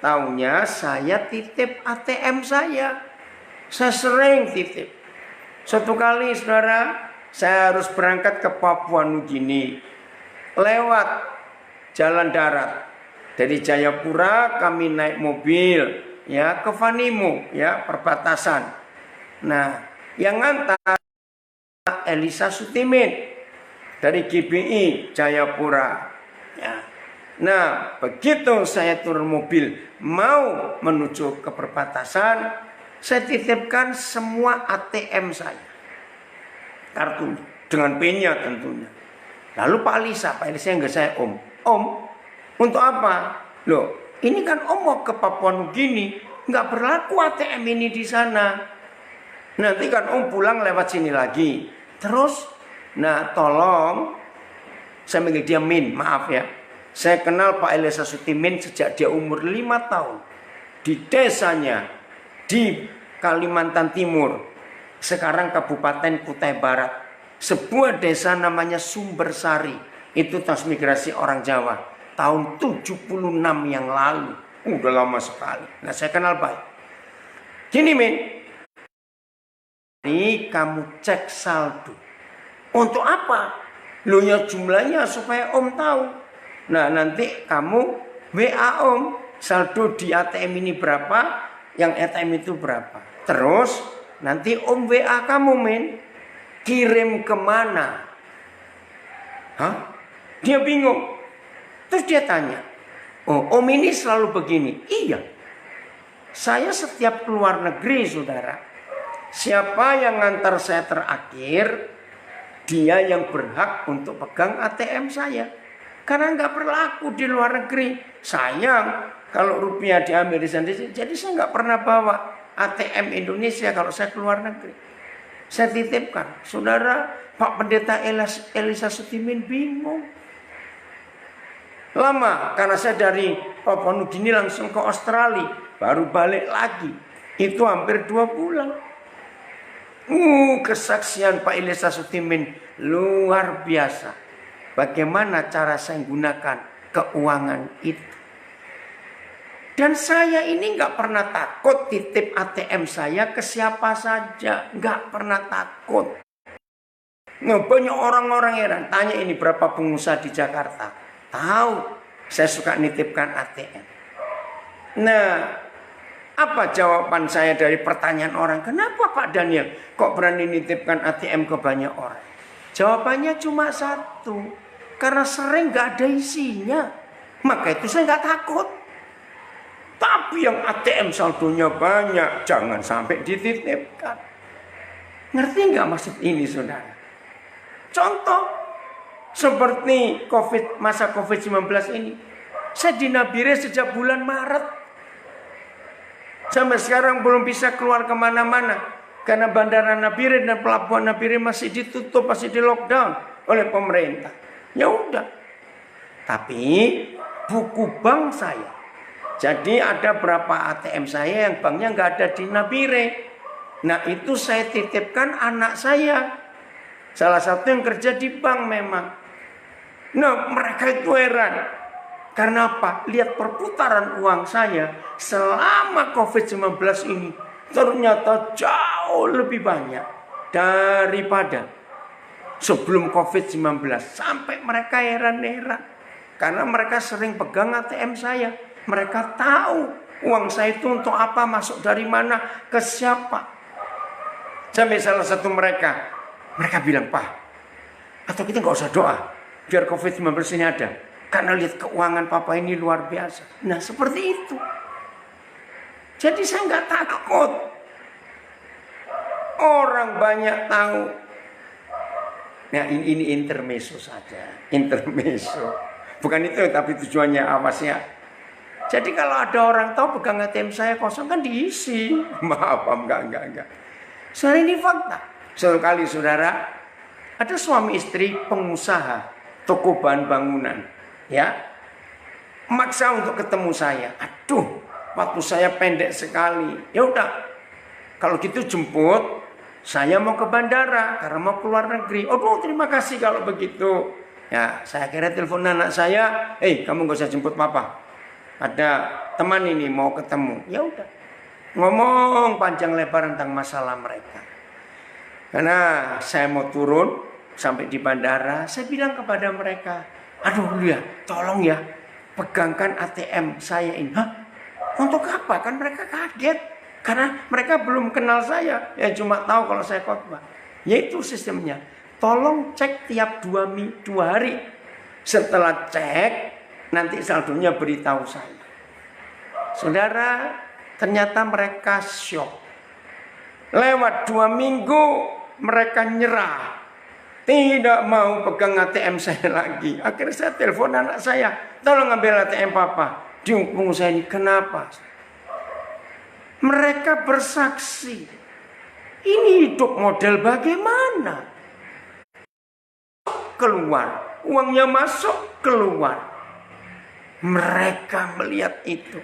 Taunya saya titip ATM saya. Saya sering titip. Suatu kali saudara, saya harus berangkat ke Papua Nugini lewat jalan darat. Dari Jayapura kami naik mobil ya ke Vanimo, ya, perbatasan. Nah, yang ngantar Elisa Sutimin dari GBI Jayapura. Ya. Nah, begitu saya turun mobil mau menuju ke perbatasan, saya titipkan semua ATM saya, kartu dengan PIN-nya tentunya. Lalu Pak Elisa enggak saya, Om, untuk apa? Loh, ini kan Om mau ke Papua Nugini, nggak berlaku ATM ini di sana. Nanti kan Om pulang lewat sini lagi. Terus, nah tolong, saya manggil dia Min, maaf ya. Saya kenal Pak Elisa Sutimin sejak dia umur 5 tahun. Di desanya, di Kalimantan Timur. Sekarang Kabupaten Kutai Barat. Sebuah desa namanya Sumbersari. Itu transmigrasi orang Jawa. Tahun 76 yang lalu. Udah lama sekali. Nah, saya kenal baik. Gini, Min. Ini kamu cek saldo. Untuk apa? Loh ya jumlahnya supaya Om tahu. Nah, nanti kamu WA Om. Saldo di ATM ini berapa? Yang ATM itu berapa? Terus nanti Om WA kamu, Min. Kirim kemana? Hah? Dia bingung. Terus dia tanya, oh Om ini selalu begini. Iya. Saya setiap keluar negeri, saudara. Siapa yang ngantar saya terakhir, dia yang berhak untuk pegang ATM saya. Karena nggak berlaku di luar negeri. Sayang kalau rupiah diambil di sana. Jadi saya nggak pernah bawa ATM Indonesia kalau saya keluar negeri. Saya titipkan. Saudara, Pak Pendeta Elisa Sutimin bingung. Lama, karena saya dari Papua Nugini langsung ke Australia. Baru balik lagi. Itu hampir 2 bulan. Kesaksian Pak Elisa Sutimin luar biasa. Bagaimana cara saya menggunakan keuangan itu. Dan saya ini nggak pernah takut titip ATM saya ke siapa saja. Nggak pernah takut. Nah, banyak orang-orang heran. Tanya ini berapa pengusaha di Jakarta. Tahu saya suka nitipkan ATM. Nah, apa jawaban saya dari pertanyaan orang? Kenapa Pak Daniel kok berani nitipkan ATM ke banyak orang? Jawabannya cuma satu. Karena sering nggak ada isinya. Maka itu saya nggak takut. Tapi yang ATM saldonya banyak, jangan sampai dititipkan. Ngerti nggak maksud ini, saudara? Contoh, seperti masa COVID-19 ini. Saya di Nabire sejak bulan Maret. Sampai sekarang belum bisa keluar kemana-mana. Karena bandara Nabire dan pelabuhan Nabire masih ditutup, masih di lockdown oleh pemerintah. Ya udah. Tapi buku bank saya. Jadi ada berapa ATM saya yang banknya nggak ada di Nabire. Nah itu saya titipkan anak saya. Salah satu yang kerja di bank memang. Nah mereka itu heran. Karena apa? Lihat perputaran uang saya selama COVID-19 ini. Ternyata jauh lebih banyak daripada sebelum COVID-19. Sampai mereka heran-heran. Karena mereka sering pegang ATM saya. Mereka tahu uang saya itu untuk apa, masuk dari mana, ke siapa. Sampai salah satu mereka bilang, Pak, atau kita nggak usah doa, biar COVID-19 ini ada. Karena lihat keuangan Papa ini luar biasa. Nah seperti itu. Jadi saya nggak takut. Orang banyak tahu. Nah ini intermezzo saja. Intermezzo. Bukan itu tapi tujuannya awasnya. Jadi kalau ada orang tahu pegang ATM saya kosong kan diisi. Maaf, enggak. Soalnya ini fakta. Suatu kali saudara, ada suami istri pengusaha toko bahan bangunan. Ya, maksa untuk ketemu saya. Aduh, waktu saya pendek sekali. Ya udah, kalau gitu jemput. Saya mau ke bandara karena mau keluar negeri. Oh, terima kasih kalau begitu. Ya, saya kira telepon anak saya. Kamu gak usah jemput Papa. Ada teman ini mau ketemu. Ya udah. Ngomong panjang lebar tentang masalah mereka. Karena saya mau turun sampai di bandara, saya bilang kepada mereka, aduh ya, tolong ya, pegangkan ATM saya ini. Hah? Untuk apa? Kan mereka kaget. Karena mereka belum kenal saya. Ya cuma tahu kalau saya khotbah. Yaitu sistemnya. Tolong cek tiap 2 hari. Setelah cek, nanti saldonya beritahu saya. Saudara, ternyata mereka syok. Lewat 2 minggu mereka nyerah. Tidak mau pegang ATM saya lagi. Akhirnya saya telepon anak saya. Tolong ambil ATM papa. Dihukum saya ini. Kenapa? Mereka bersaksi. Ini hidup model bagaimana? Keluar. Uangnya masuk, keluar. Mereka melihat itu.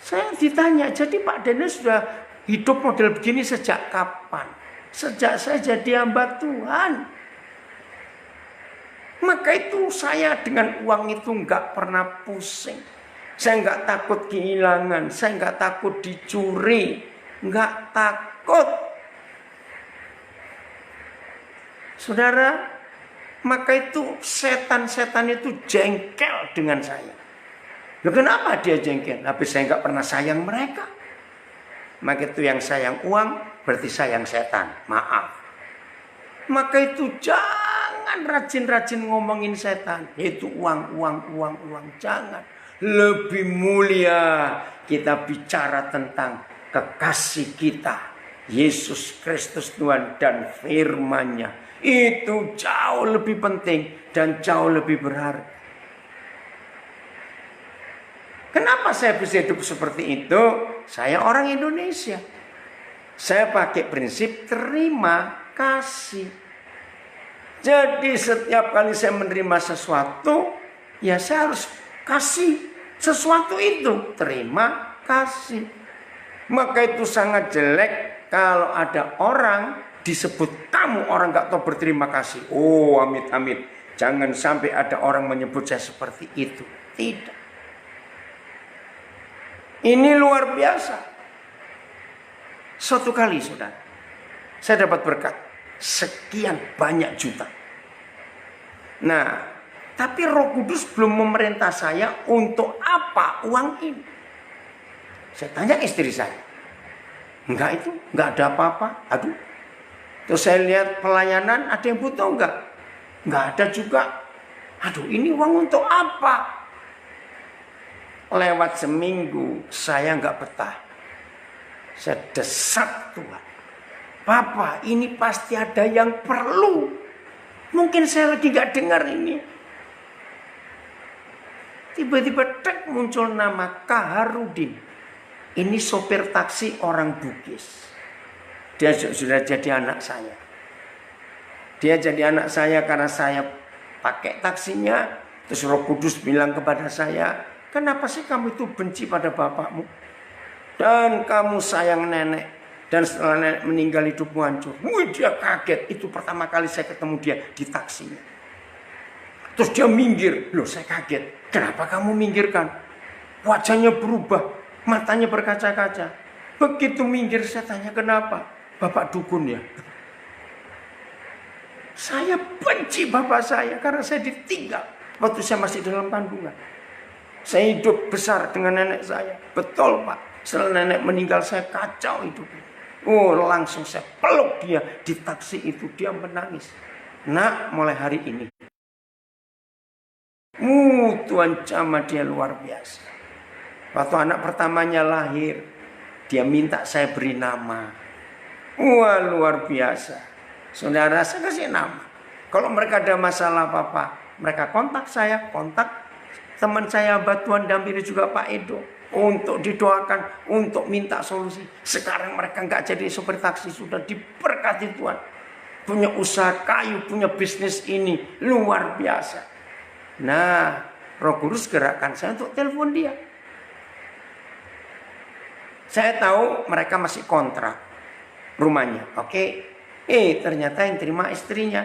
Saya ditanya, jadi Pak Dennis sudah hidup model begini sejak kapan? Sejak saya jadi hamba Tuhan. Maka itu saya dengan uang itu nggak pernah pusing. Saya nggak takut kehilangan. Saya nggak takut dicuri. Nggak takut. Saudara, maka itu setan-setan itu jengkel dengan saya. Loh, kenapa dia jengkel? Tapi saya nggak pernah sayang mereka. Maka itu yang sayang uang berarti sayang setan. Maaf. Maka itu jangan rajin-rajin ngomongin setan. Itu uang. Jangan. Lebih mulia kita bicara tentang kekasih kita. Yesus Kristus Tuhan dan firman-Nya. Itu jauh lebih penting dan jauh lebih berharga. Kenapa saya bisa hidup seperti itu? Saya orang Indonesia. Saya pakai prinsip terima kasih. Jadi setiap kali saya menerima sesuatu, ya saya harus kasih sesuatu itu. Terima kasih. Maka itu sangat jelek kalau ada orang disebut kamu orang gak tahu berterima kasih. Oh, amit-amit. Jangan sampai ada orang menyebut saya seperti itu. Tidak. Ini luar biasa. Suatu kali, saudara, saya dapat berkat sekian banyak juta. Nah, tapi Roh Kudus belum memerintah saya untuk apa uang ini. Saya tanya istri saya. Enggak, itu enggak ada apa-apa. Aduh. Terus saya lihat pelayanan, ada yang butuh enggak? Enggak ada juga. Aduh, ini uang untuk apa? Lewat seminggu saya nggak betah. Saya desak Tuhan. Papa, ini pasti ada yang perlu. Mungkin saya lagi nggak dengar ini. Tiba-tiba muncul nama Kaharudin. Ini sopir taksi orang Bugis. Dia sudah jadi anak saya. Dia jadi anak saya karena saya pakai taksinya. Terus Roh Kudus bilang kepada saya, kenapa sih kamu itu benci pada bapakmu? Dan kamu sayang nenek. Dan setelah nenek meninggal hidupmu hancur. Wih, dia kaget. Itu pertama kali saya ketemu dia di taksinya. Terus dia minggir. Loh, saya kaget. Kenapa kamu minggirkan? Wajahnya berubah. Matanya berkaca-kaca. Begitu minggir saya tanya kenapa? Bapak dukun ya? Saya benci bapak saya karena saya ditinggal. Waktu saya masih dalam kandungan. Saya hidup besar dengan nenek saya. Betul Pak. Setelah nenek meninggal saya kacau hidupnya. Oh, langsung saya peluk dia di taksi itu. Dia menangis. Nak, mulai hari ini. Tuhan jamah dia luar biasa. Waktu anak pertamanya lahir, dia minta saya beri nama. Wah, luar biasa. Saudara, saya kasih nama. Kalau mereka ada masalah apa-apa, mereka kontak saya, kontak teman saya Batuan Dampiri juga Pak Edo. Untuk didoakan, untuk minta solusi. Sekarang mereka nggak jadi sopir taksi, sudah diberkati Tuhan. Punya usaha kayu, punya bisnis ini. Luar biasa. Nah, Roh Kudus gerakkan saya untuk telepon dia. Saya tahu mereka masih kontrak rumahnya. Oke. Ternyata yang terima istrinya.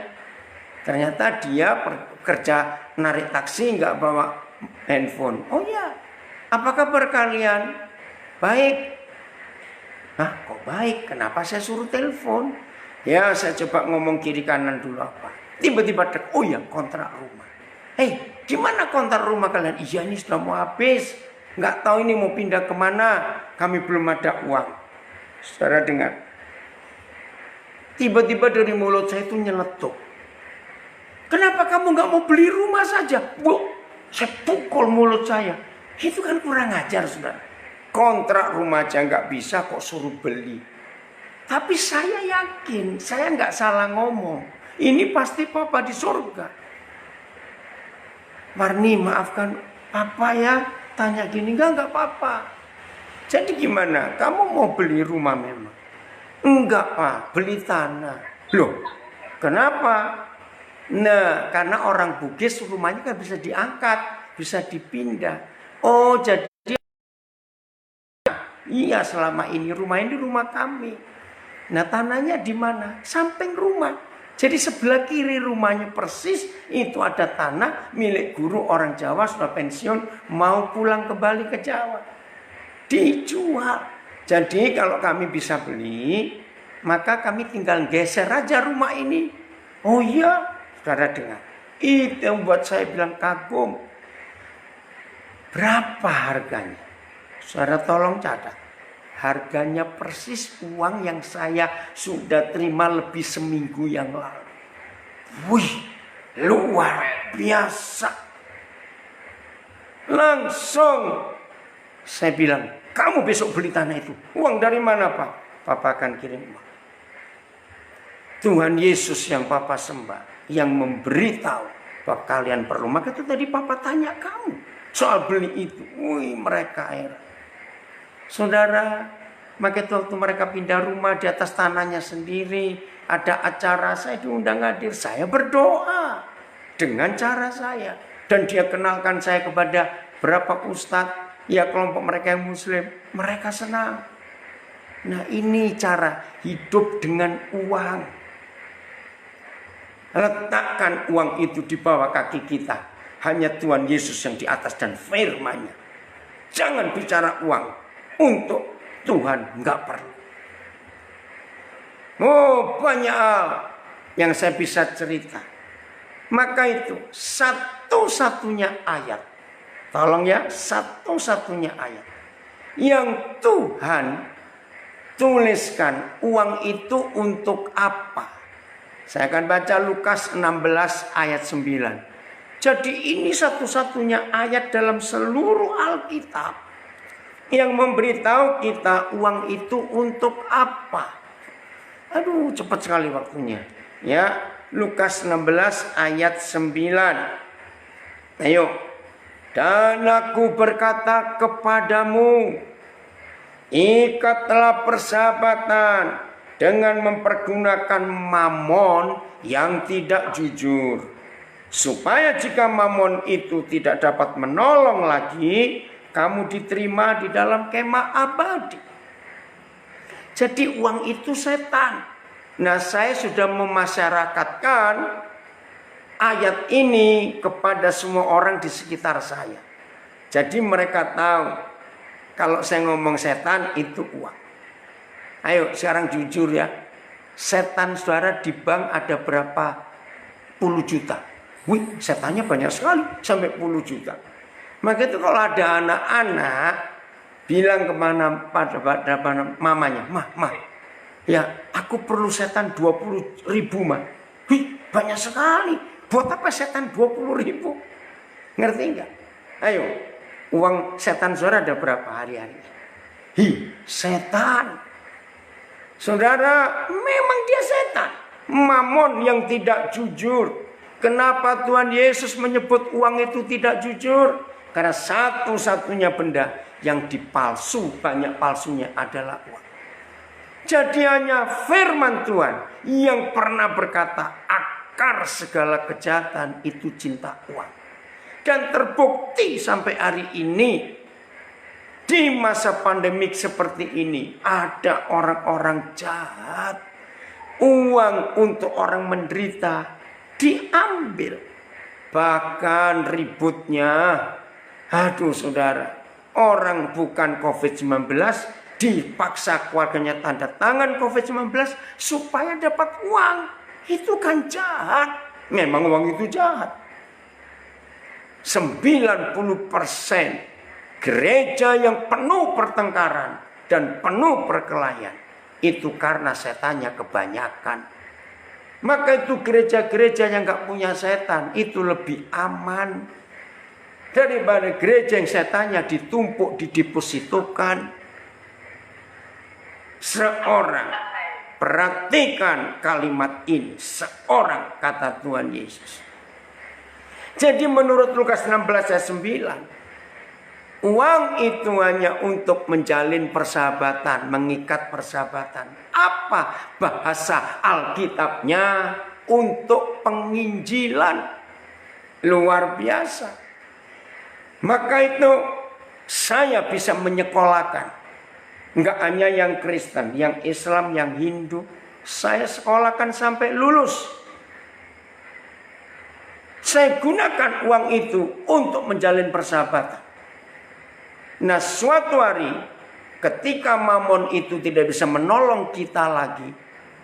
Ternyata dia kerja narik taksi nggak bawa handphone. Oh ya. Apa kabar kalian? Baik. Hah, kok baik? Kenapa saya suruh telepon? Ya, saya coba ngomong kiri kanan dulu apa. Tiba-tiba oh ya, kontrak rumah. Gimana kontrak rumah kalian? Iya, ini sudah mau habis. Nggak tahu ini mau pindah kemana. Kami belum ada uang. Saudara dengar. Tiba-tiba dari mulut saya itu nyeletuk. Kenapa kamu nggak mau beli rumah saja? Bu, Saya pukul mulut saya. Itu kan kurang ajar, saudara. Kontrak rumah aja nggak bisa kok suruh beli. Tapi saya yakin, saya nggak salah ngomong. Ini pasti papa di surga. Marni, maafkan papa ya. Tanya gini, enggak papa. Jadi gimana? Kamu mau beli rumah memang? Enggak pak, beli tanah. Loh, kenapa? Nah, karena orang Bugis rumahnya kan bisa diangkat, bisa dipindah. Oh, jadi iya, selama ini rumah kami. Nah, tanahnya di mana? Samping rumah. Jadi sebelah kiri rumahnya persis itu ada tanah milik guru orang Jawa sudah pensiun mau pulang kembali ke Jawa. Dijual. Jadi kalau kami bisa beli, maka kami tinggal geser aja rumah ini. Oh iya, saudara dengar. Itu yang buat saya bilang kagum. Berapa harganya? Saudara tolong catat. Harganya persis uang yang saya sudah terima lebih seminggu yang lalu. Wih, luar biasa. Langsung saya bilang, kamu besok beli tanah itu. Uang dari mana pak? Papa akan kirim uang. Tuhan Yesus yang papa sembah, yang memberitahu bahwa kalian perlu. Maka itu tadi papa tanya kamu soal beli itu. Wih, mereka heran. Saudara, maka itu waktu mereka pindah rumah di atas tanahnya sendiri, ada acara, saya diundang hadir, saya berdoa dengan cara saya. Dan dia kenalkan saya kepada berapa ustadz, ya kelompok mereka yang muslim, mereka senang. Nah ini cara hidup dengan uang. Letakkan uang itu di bawah kaki kita. Hanya Tuhan Yesus yang di atas dan firman-Nya. Jangan bicara uang. Untuk Tuhan nggak perlu. Oh banyak hal yang saya bisa cerita. Maka itu satu-satunya ayat. Tolong ya, satu-satunya ayat. Yang Tuhan tuliskan uang itu untuk apa? Saya akan baca Lukas 16 ayat 9. Jadi ini satu-satunya ayat dalam seluruh Alkitab yang memberitahu kita uang itu untuk apa. Aduh, cepat sekali waktunya. Ya, Lukas 16 ayat 9. Ayo. Dan aku berkata kepadamu, ikatlah persahabatan dengan mempergunakan mamon yang tidak jujur. Supaya jika mamon itu tidak dapat menolong lagi, kamu diterima di dalam kemah abadi. Jadi uang itu setan. Nah saya sudah memasyarakatkan ayat ini kepada semua orang di sekitar saya. Jadi mereka tahu kalau saya ngomong setan itu uang. Ayo sekarang jujur ya. Setan saudara di bank ada berapa puluh juta. Wih setannya banyak sekali sampai puluh juta. Maka itu kalau ada anak-anak bilang kemana pada mamanya, mah, ya aku perlu setan 20.000 mah. Wih banyak sekali. Buat apa setan 20.000? Ngerti enggak? Ayo, uang setan saudara ada berapa hari-hari? Setan. Saudara, memang dia setan. Mamon yang tidak jujur. Kenapa Tuhan Yesus menyebut uang itu tidak jujur? Karena satu-satunya benda yang dipalsu, banyak palsunya adalah uang. Jadi hanya firman Tuhan yang pernah berkata, akar segala kejahatan itu cinta uang. Dan terbukti sampai hari ini, di masa pandemik seperti ini, ada orang-orang jahat. Uang untuk orang menderita diambil. Bahkan ributnya, aduh saudara, orang bukan COVID-19 dipaksa keluarganya tanda tangan COVID-19 supaya dapat uang. Itu kan jahat. Memang uang itu jahat. 90% gereja yang penuh pertengkaran dan penuh perkelahian itu karena setannya kebanyakan. Maka itu gereja-gereja yang gak punya setan itu lebih aman. daripada gereja yang setannya ditumpuk, didepositokan. Seorang, perhatikan kalimat ini, seorang, kata Tuhan Yesus. Jadi menurut Lukas 16 ayat 9, uang itu hanya untuk menjalin persahabatan, mengikat persahabatan. Apa bahasa Alkitabnya? Untuk penginjilan. Luar biasa. Maka itu saya bisa menyekolahkan. Enggak hanya yang Kristen, yang Islam, yang Hindu. Saya sekolahkan sampai lulus. Saya gunakan uang itu untuk menjalin persahabatan. Nah, suatu hari ketika Mamon itu tidak bisa menolong kita lagi.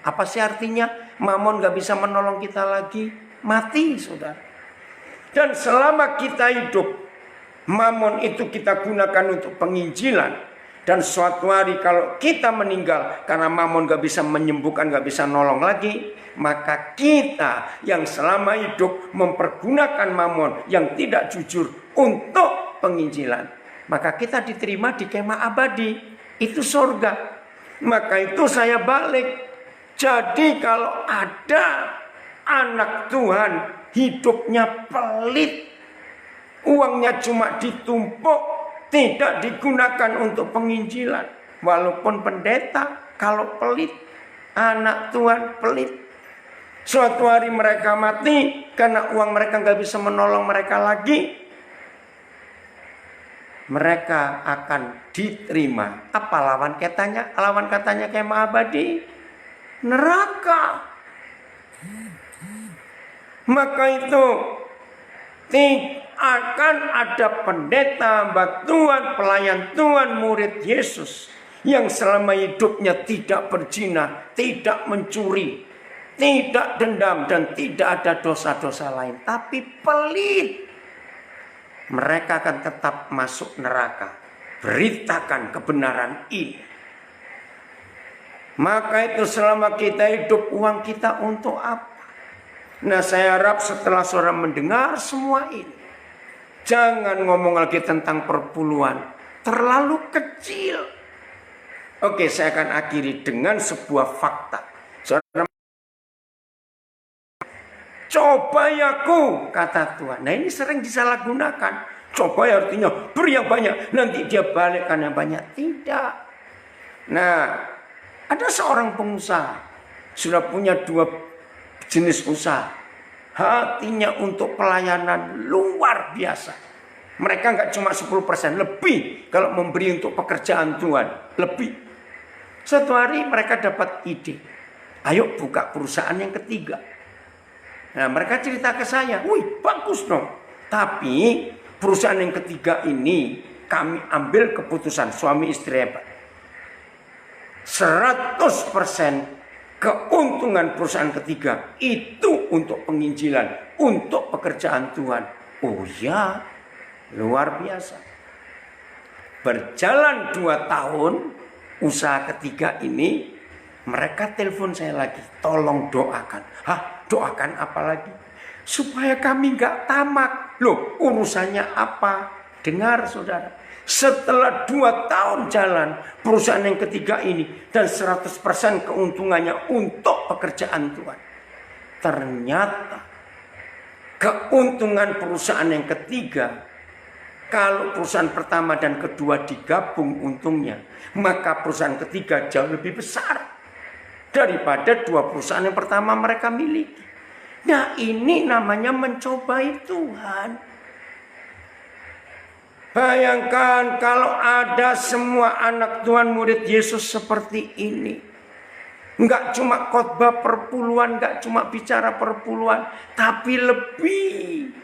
Apa sih artinya Mamon gak bisa menolong kita lagi? Mati, saudara. Dan selama kita hidup, Mamon itu kita gunakan untuk penginjilan. Dan suatu hari kalau kita meninggal karena Mamon gak bisa menyembuhkan, gak bisa nolong lagi, maka kita yang selama hidup mempergunakan Mamon yang tidak jujur untuk penginjilan, maka kita diterima di kemah abadi. Itu surga. Maka itu saya balik. Jadi kalau ada anak Tuhan hidupnya pelit, uangnya cuma ditumpuk, tidak digunakan untuk penginjilan. Walaupun pendeta, kalau pelit, anak Tuhan pelit, suatu hari mereka mati karena uang mereka gak bisa menolong mereka lagi, mereka akan diterima. Apa lawan katanya? Lawan katanya kemah abadi? Neraka. Maka itu akan ada pendeta, hamba Tuhan, pelayan Tuhan, murid Yesus yang selama hidupnya tidak berzina, tidak mencuri, tidak dendam, dan tidak ada dosa-dosa lain, tapi pelit. Mereka akan tetap masuk neraka. Beritakan kebenaran ini. Maka itu selama kita hidup, uang kita untuk apa? Nah, saya harap setelah saudara mendengar semua ini, jangan ngomong lagi tentang perpuluhan. Terlalu kecil. Oke, saya akan akhiri dengan sebuah fakta. Saudara, coba yaku, kata Tuhan. Nah, ini sering disalahgunakan. Coba ya artinya beri yang banyak, nanti dia balikkan yang banyak. Tidak. Nah, ada seorang pengusaha sudah punya 2 jenis usaha. Hatinya untuk pelayanan luar biasa. Mereka nggak cuma 10%, lebih kalau memberi untuk pekerjaan Tuhan, lebih. Suatu hari mereka dapat ide, ayo buka perusahaan yang ketiga. Nah, mereka cerita ke saya, wih bagus dong. Tapi perusahaan yang ketiga ini kami ambil keputusan, suami istri hebat, 100% keuntungan perusahaan ketiga itu untuk penginjilan, untuk pekerjaan Tuhan. Oh ya, luar biasa. Berjalan 2 tahun usaha ketiga ini, mereka telepon saya lagi, tolong doakan. Hah, doakan apa lagi? Supaya kami gak tamak. Loh, urusannya apa? Dengar saudara, setelah 2 tahun jalan perusahaan yang ketiga ini dan 100% keuntungannya untuk pekerjaan Tuhan, ternyata keuntungan perusahaan yang ketiga, kalau perusahaan pertama dan kedua digabung untungnya, maka perusahaan ketiga jauh lebih besar daripada 2 perusahaan yang pertama mereka miliki. Nah, ini namanya mencobai Tuhan. Bayangkan kalau ada semua anak Tuhan murid Yesus seperti ini. Enggak cuma khotbah perpuluhan, enggak cuma bicara perpuluhan, tapi lebih.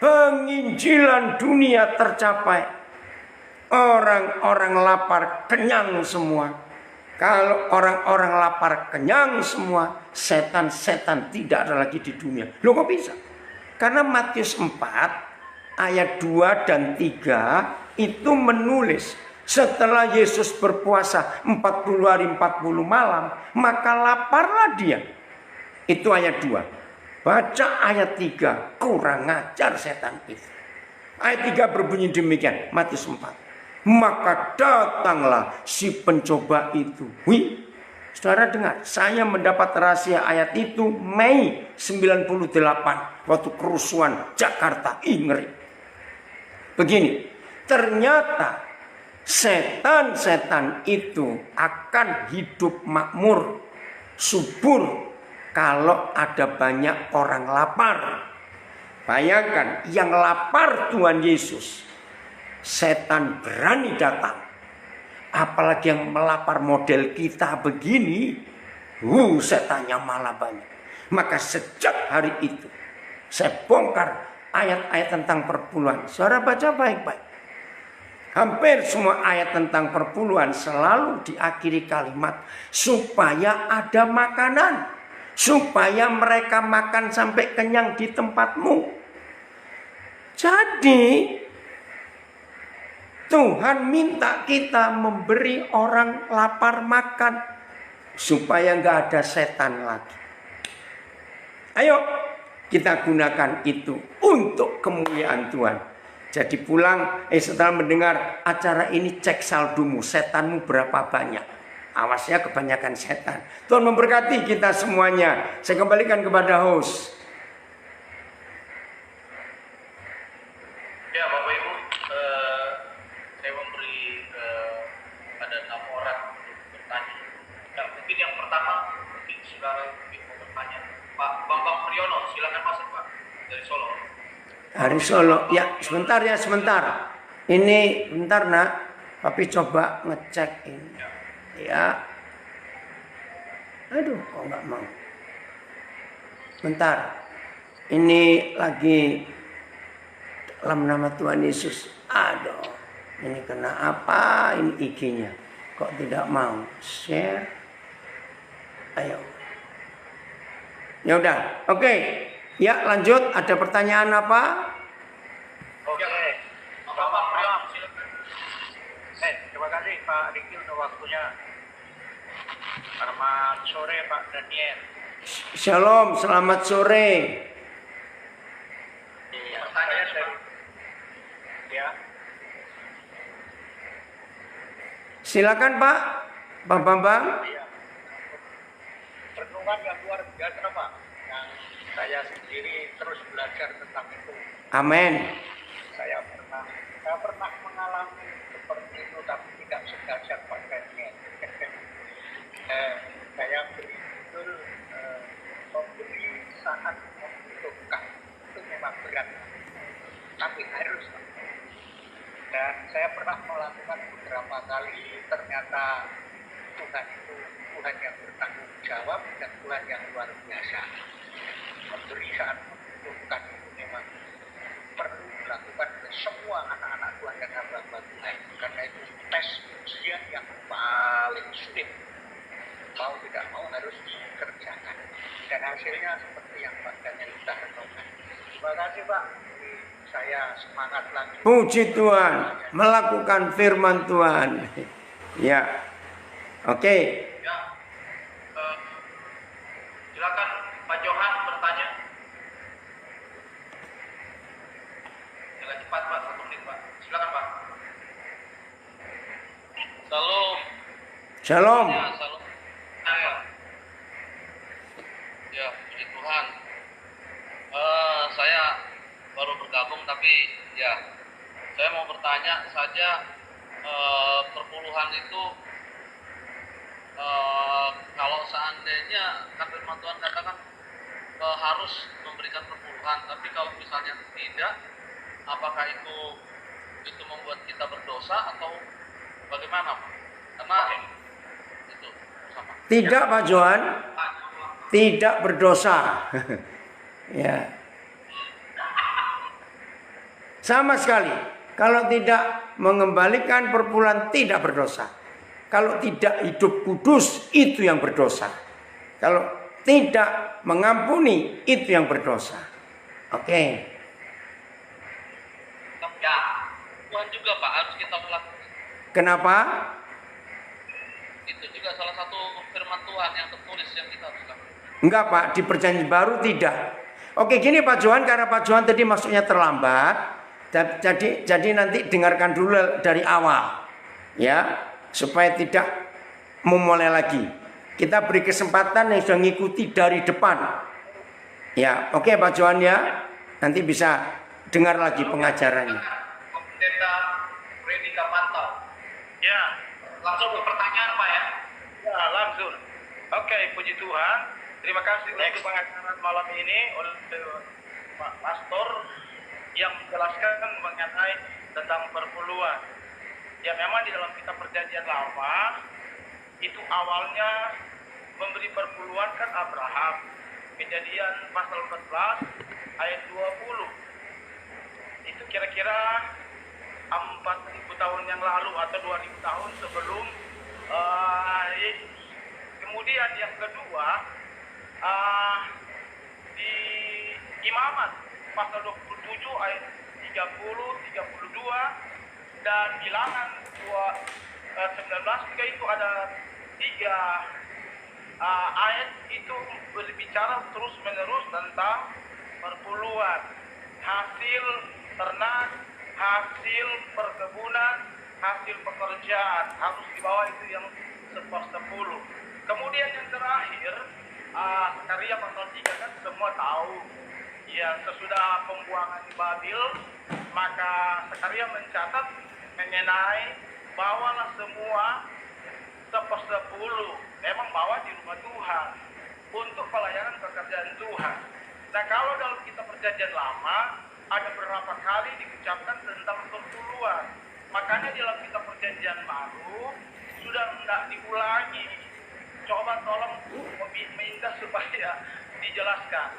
Penginjilan dunia tercapai. Orang-orang lapar kenyang semua. Kalau orang-orang lapar kenyang semua, setan-setan tidak ada lagi di dunia. Loh kok bisa? Karena Matius 4 ayat 2 dan 3 itu menulis, setelah Yesus berpuasa 40 hari 40 malam, maka laparlah dia. Itu ayat 2. Baca ayat 3, kurang ajar setan itu. Ayat 3 berbunyi demikian, Matius 4. Maka datanglah si pencoba itu. Wih, saudara dengar, saya mendapat rahasia ayat itu Mei 98 waktu kerusuhan Jakarta. Ngeri. Begini, ternyata setan-setan itu akan hidup makmur, subur kalau ada banyak orang lapar. Bayangkan, yang lapar Tuhan Yesus, setan berani datang. Apalagi yang melapar model kita begini, setannya malah banyak. Maka sejak hari itu, saya bongkar ayat-ayat tentang perpuluhan. Saudara baca baik-baik. Hampir semua ayat tentang perpuluhan selalu diakhiri kalimat supaya ada makanan. Supaya mereka makan sampai kenyang di tempatmu. Jadi Tuhan minta kita memberi orang lapar makan supaya nggak ada setan lagi. Ayo kita gunakan itu untuk kemuliaan Tuhan. Jadi pulang setelah mendengar acara ini, cek saldomu, setanmu berapa banyak. Awasnya kebanyakan setan. Tuhan memberkati kita semuanya. Saya kembalikan kepada host. Ya Bapak Ibu, saya memberi ada 6 orang untuk bertanya. Nah, mungkin yang pertama, mungkin saudara mau bertanya. Pak Bambang Priyono, silakan masuk Pak, dari Solo. Dari Solo, ya sebentar ya sebentar. Ini bentar nak, tapi coba ngecek ini. Ya, aduh, kok nggak mau. Bentar, ini lagi dalam nama Tuhan Yesus. Aduh, ini kena apa? Ini IG-nya, kok tidak mau share? Ayo, ya udah, oke. Ya lanjut. Ada pertanyaan apa? Oke, Bapak Priyono, silakan. Terima kasih Pak Diki untuk waktunya. Selamat sore Pak Daniel. Shalom, selamat sore. Pertanyaan dari ya. Silakan Pak Bambang. Iya. Renungan yang luar biasa Pak, yang saya sendiri terus belajar tentang itu. Amin. Saya pernah mengalami seperti itu, tapi tidak sedahsyat Pak Daniel. Saya betul memberi saat membutuhkan itu memang berat, tapi harus. Dan saya pernah melakukan beberapa kali. Ternyata Tuhan itu Tuhan yang bertanggung jawab dan Tuhan yang luar biasa. Memberi saat membutuhkan itu memang perlu dilakukan oleh semua anak-anak Tuhan dan hamba-hamba Tuhan. Karena itu tes ujian yang paling sulit. Mau tidak mau harus dikerjakan. Dan hasilnya seperti yang Pak Daniel sudah renungkan. Terima kasih Pak. Saya semangat lagi. Puji Tuhan, melakukan firman Tuhan. Ya, oke. Ya, silakan Pak Johan bertanya. Jangan cepat Pak, 1 menit Pak. Silakan Pak. Salam. Shalom. Ya, salam. Ya, puji Tuhan. Saya baru bergabung, tapi ya saya mau bertanya saja, perpuluhan itu kalau seandainya kan firman Tuhan katakan harus memberikan perpuluhan, tapi kalau misalnya tidak, apakah itu membuat kita berdosa atau bagaimana Pak? Karena itu sama. Tidak Pak Johan, tidak berdosa. Ya. Sama sekali. Kalau tidak mengembalikan perpuluhan tidak berdosa. Kalau tidak hidup kudus itu yang berdosa. Kalau tidak mengampuni itu yang berdosa. Oke. Ya, Tuhan juga Pak harus kita melakukan. Kenapa? Itu juga salah satu firman Tuhan yang tertulis yang kita harus lakukan. Enggak Pak, di perjanjian baru tidak. Oke, gini Pak Johan, karena Pak Johan tadi maksudnya terlambat, jadi nanti dengarkan dulu dari awal, ya, supaya tidak memulai lagi. Kita beri kesempatan yang sudah mengikuti dari depan, ya. Oke Pak Johan ya, nanti bisa dengar lagi pengajarannya. Pendeta Freddy Kapantau. Ya, langsung ke pertanyaan Pak ya. Ya, langsung. Oke, puji Tuhan. Terima kasih untuk pengajaran malam ini oleh Pak Pastor yang menjelaskan mengenai tentang perpuluhan. Ya, memang di dalam kitab Perjanjian Lama itu awalnya memberi perpuluhan kan Abraham. Kejadian pasal 14 ayat 20. Itu kira-kira 4.000 tahun yang lalu atau 2.000 tahun sebelum Yesus. Kemudian yang kedua, di Imamat pasal 27 ayat 30, 32 dan Bilangan 19 juga itu ada 3 ayat itu berbicara terus menerus tentang perpuluhan, hasil ternak, hasil perkebunan, hasil pekerjaan harus dibawa itu yang 10. Kemudian yang terakhir, Zakaria pasal 3 kan semua tahu, ya sesudah pembuangan di Babil, maka Zakaria mencatat mengenai bawalah semua 10, memang bawa di rumah Tuhan untuk pelayanan pekerjaan Tuhan. Nah kalau dalam kitab Perjanjian Lama ada berapa kali diucapkan tentang perpuluhan, makanya dalam kitab Perjanjian Baru sudah tidak diulangi. Coba tolong minta supaya dijelaskan.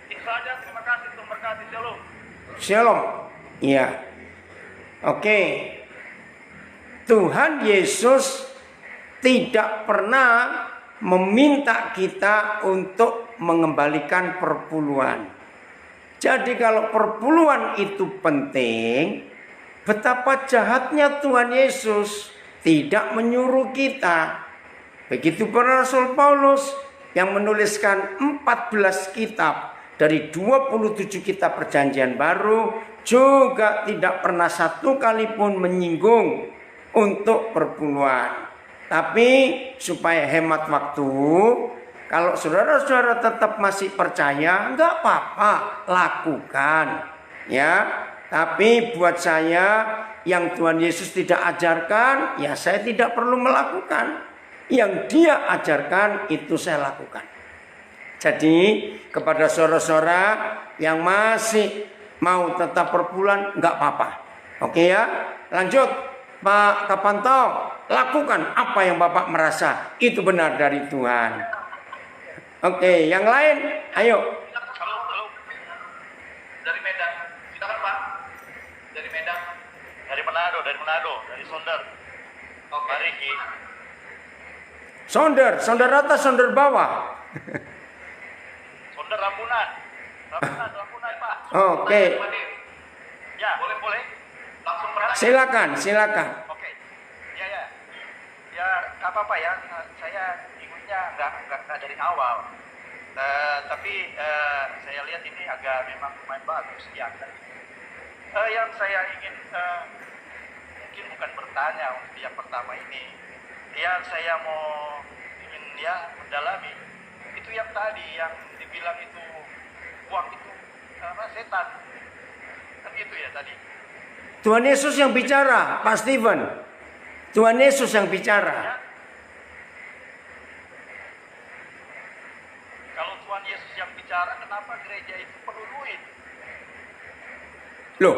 Itu saja, terima kasih, Tuhan berkati. Shalom. Shalom. Iya. Oke. Tuhan Yesus tidak pernah meminta kita untuk mengembalikan perpuluhan. Jadi kalau perpuluhan itu penting, betapa jahatnya Tuhan Yesus tidak menyuruh kita. Begitu para Rasul Paulus yang menuliskan 14 kitab dari 27 kitab Perjanjian Baru juga tidak pernah satu kali pun menyinggung untuk perpuluhan. Tapi supaya hemat waktu, kalau saudara-saudara tetap masih percaya, enggak apa-apa, lakukan. Ya, tapi buat saya yang Tuhan Yesus tidak ajarkan, ya saya tidak perlu melakukan. Yang dia ajarkan itu saya lakukan. Jadi kepada saudara-saudara yang masih mau tetap perpuluhan, enggak apa-apa. Oke ya, lanjut Pak Kapantau, lakukan apa yang Bapak merasa itu benar dari Tuhan. Oke, yang lain, ayo. Halo. Dari Medan, silakan Pak. Dari Medan. Dari Manado, dari Sonder. Oke. Mari Ki. Sonder atas, sonder bawah. Sonder Rambunan Pak. Oke. Ya, boleh. Langsung berangkat. Silakan. Oke. Ya. Ya, nggak apa-apa ya. Saya ikutnya nggak dari awal. Tapi saya lihat ini agak memang lumayan bagus ya. Yang saya ingin mungkin bukan bertanya untuk yang pertama ini. Yang saya mau ingin mendalami itu yang tadi yang dibilang itu uang itu setan. Kan itu ya tadi. Tuhan Yesus yang bicara, Pak Steven. Tuhan Yesus yang bicara. Ya. Kalau Tuhan Yesus yang bicara, kenapa gereja itu perlu duit? Loh,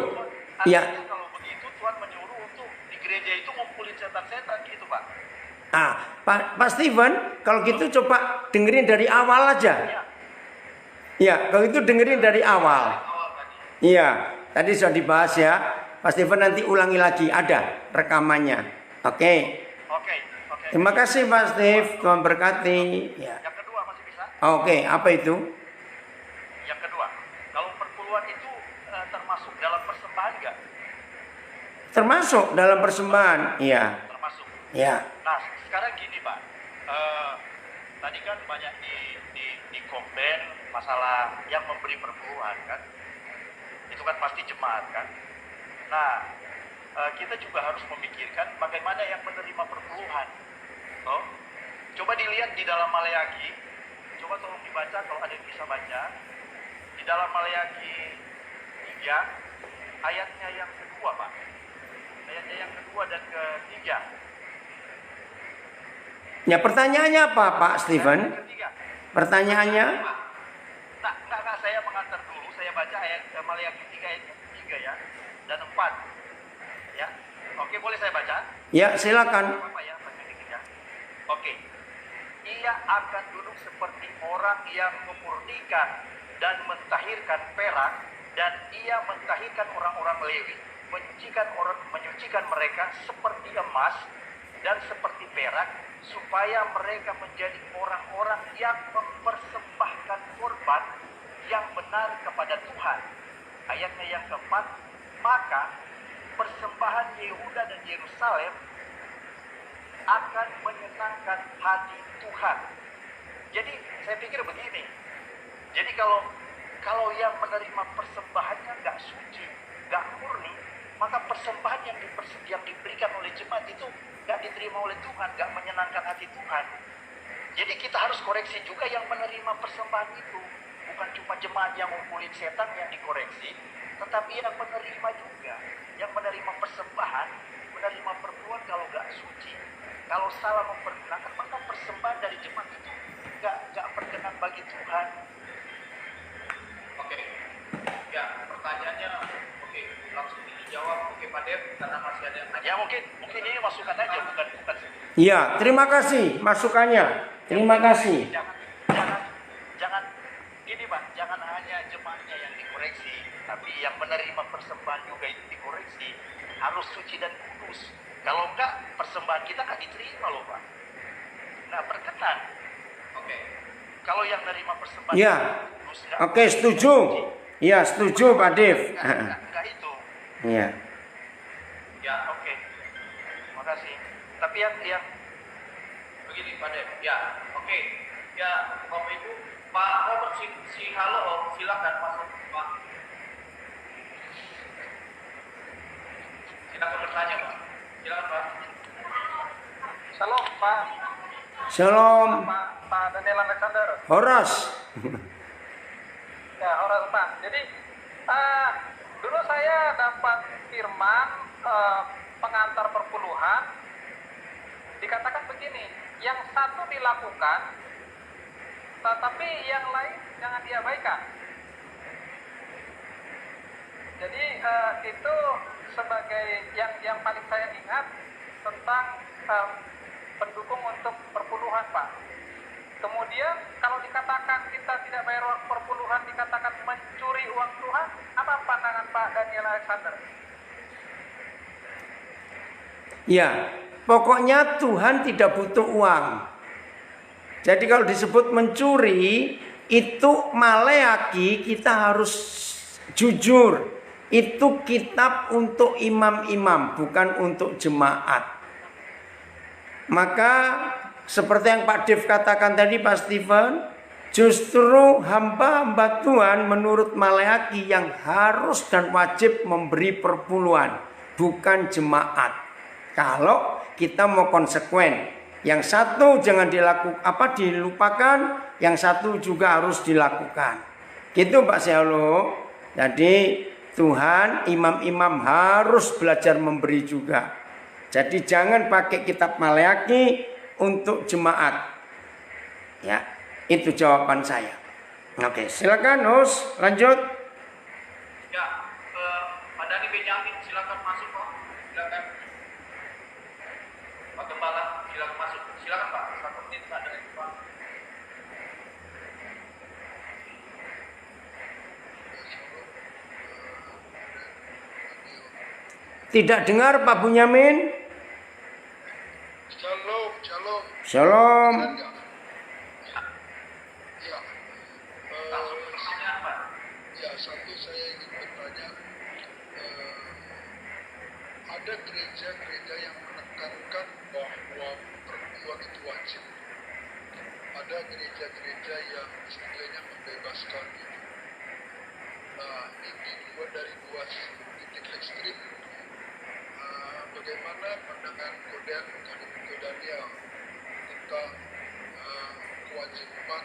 ya. Kalau begitu Tuhan menyuruh untuk di gereja itu ngumpulin setan-setan gitu Pak. Pak Steven, kalau gitu coba dengerin dari awal aja. Ya, kalau itu dengerin dari awal. Iya, tadi sudah dibahas ya. Pak Steven nanti ulangi lagi, ada rekamannya. Oke. Terima kasih Pak Steve, Tuhan berkati. Ya. Yang kedua masih bisa? Oke, apa itu? Yang kedua, kalau perpuluhan itu termasuk dalam persembahan nggak? Termasuk dalam persembahan, iya. Termasuk. Ya. Nah, sekarang gini Pak, tadi kan banyak di komplain masalah yang memberi perpuluhan kan. Itu kan pasti jemaat kan. Nah, kita juga harus memikirkan bagaimana yang menerima perpuluhan. Oh, coba dilihat di dalam Maleakhi. Coba tolong dibaca kalau ada yang bisa baca. Di dalam Maleakhi 3 ayatnya yang kedua, Pak. Ayatnya yang kedua dan ketiga. Ya, pertanyaannya apa, Pak Stephen? Pertanyaannya? Nah, enggak, saya mengantar dulu. Saya baca ayat Maleakhi 3 ayat 3 ya, dan 4. Ya. Oke, boleh saya baca? Ya, silakan. Apa ya, baca dikit ya. Oke. Ia akan duduk seperti orang yang memurnikan dan mentahirkan perak, dan ia mentahirkan orang-orang Lewi, menyucikan mereka seperti emas dan seperti perak, supaya mereka menjadi orang-orang yang mempersembahkan korban yang benar kepada Tuhan. Ayatnya yang keempat, maka persembahan Yehuda dan Yerusalem akan menyenangkan hati Tuhan. Jadi saya pikir begini. Jadi kalau yang menerima persembahannya nggak suci, nggak murni, maka persembahan yang diberikan oleh jemaat itu nggak diterima oleh Tuhan, nggak menyenangkan hati Tuhan. Jadi kita harus koreksi juga yang menerima persembahan itu. Bukan cuma jemaat yang ngumpulin setan yang dikoreksi, tetapi yang menerima juga, yang menerima persembahan, menerima perpuluhan kalau nggak suci, kalau salah mempergunakan, maka persembahan dari jemaat itu nggak berkenan bagi Tuhan. Oke. Ya, pertanyaannya oke, langsung dijawab. Oke, Pak Dev, karena masih ada yang Ya mungkin ini masukan aja, bukan. Ya, terima kasih masukannya. Terima kasih. Jangan ini Pak, jangan hanya jemaatnya yang dikoreksi, tapi yang menerima persembahan juga itu dikoreksi, harus suci dan kudus. Kalau enggak, persembahan kita nggak diterima loh Pak. Nggak berkenan. Oke. Kalau yang menerima persembahan Ya. kudus, Oke, setuju. Ya, setuju Pak Dev. Enggak itu. Ya. Ya, oke. Terima kasih. Tapi yang begini, Pak Dev. Ya, oke. Ya, Bapak Ibu, Pak Robert si halo, Om, silakan masuk, Pak. Silakan bertanya, Pak. Silakan, Pak. Shalom Pak. Shalom. Pak Daniel Alexander. Horas. Ya, orang Pak. Jadi dulu saya dapat firman pengantar perpuluhan, dikatakan begini, yang satu dilakukan, tetapi yang lain jangan diabaikan. Jadi itu sebagai yang paling saya ingat tentang pendukung untuk perpuluhan Pak. Kemudian kalau dikatakan kita tidak bayar uang perpuluhan, dikatakan mencuri uang Tuhan, apa pandangan Pak Daniel Alexander? Ya, pokoknya Tuhan tidak butuh uang. Jadi kalau disebut mencuri, itu Maleakhi kita harus jujur. Itu kitab untuk imam-imam, bukan untuk jemaat. Maka seperti yang Pak Dev katakan tadi, Pak Stephen, justru hamba-hamba Tuhan menurut Maleakhi yang harus dan wajib memberi perpuluhan, bukan jemaat. Kalau kita mau konsekuen, yang satu jangan dilupakan, yang satu juga harus dilakukan. Gitu Pak Seolo. Jadi Tuhan, imam-imam harus belajar memberi juga. Jadi jangan pakai kitab Maleakhi untuk jemaat. Ya, itu jawaban saya. Oke, silakan host, lanjut. Ya, Pak Dani Benyamin, silakan masuk, Pak. Silakan. Pak Gembala, silakan masuk. Silakan, Pak. 1 menit ada Pak. Tidak dengar Pak Bunyamin? Shalom, shalom. Shalom. Ya, Langsung pertanyaan, Pak. ya satu saya ingin bertanya, ada gereja-gereja yang menekankan bahwa perempuan itu wajib. ada gereja-gereja yang istilahnya membebaskan gitu. Nah, ini dari dua titik ekstrim. Bagaimana pandangan Koden Daniel tentang kewajiban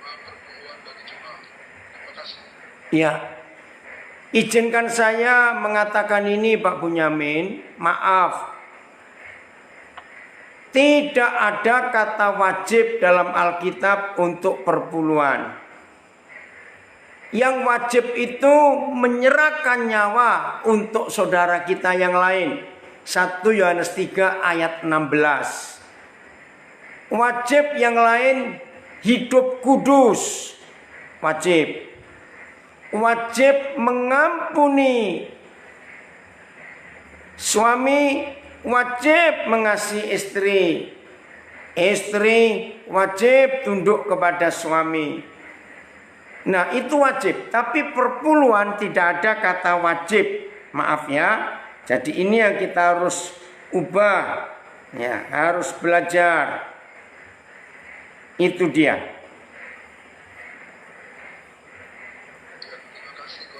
perpuluhan bagi jemaat? Terima kasih. Ya, izinkan saya mengatakan ini Pak Bunyamin, maaf. Tidak ada kata wajib dalam Alkitab untuk perpuluhan. Yang wajib itu menyerahkan nyawa untuk saudara kita yang lain. 1 Yohanes 3 ayat 16. Wajib yang lain hidup kudus. Wajib. Wajib mengampuni. Suami wajib mengasihi istri. Istri wajib tunduk kepada suami. Nah, itu wajib. Tapi perpuluhan tidak ada kata wajib. Maaf ya. Jadi ini yang kita harus ubah. Ya, harus belajar. Itu dia.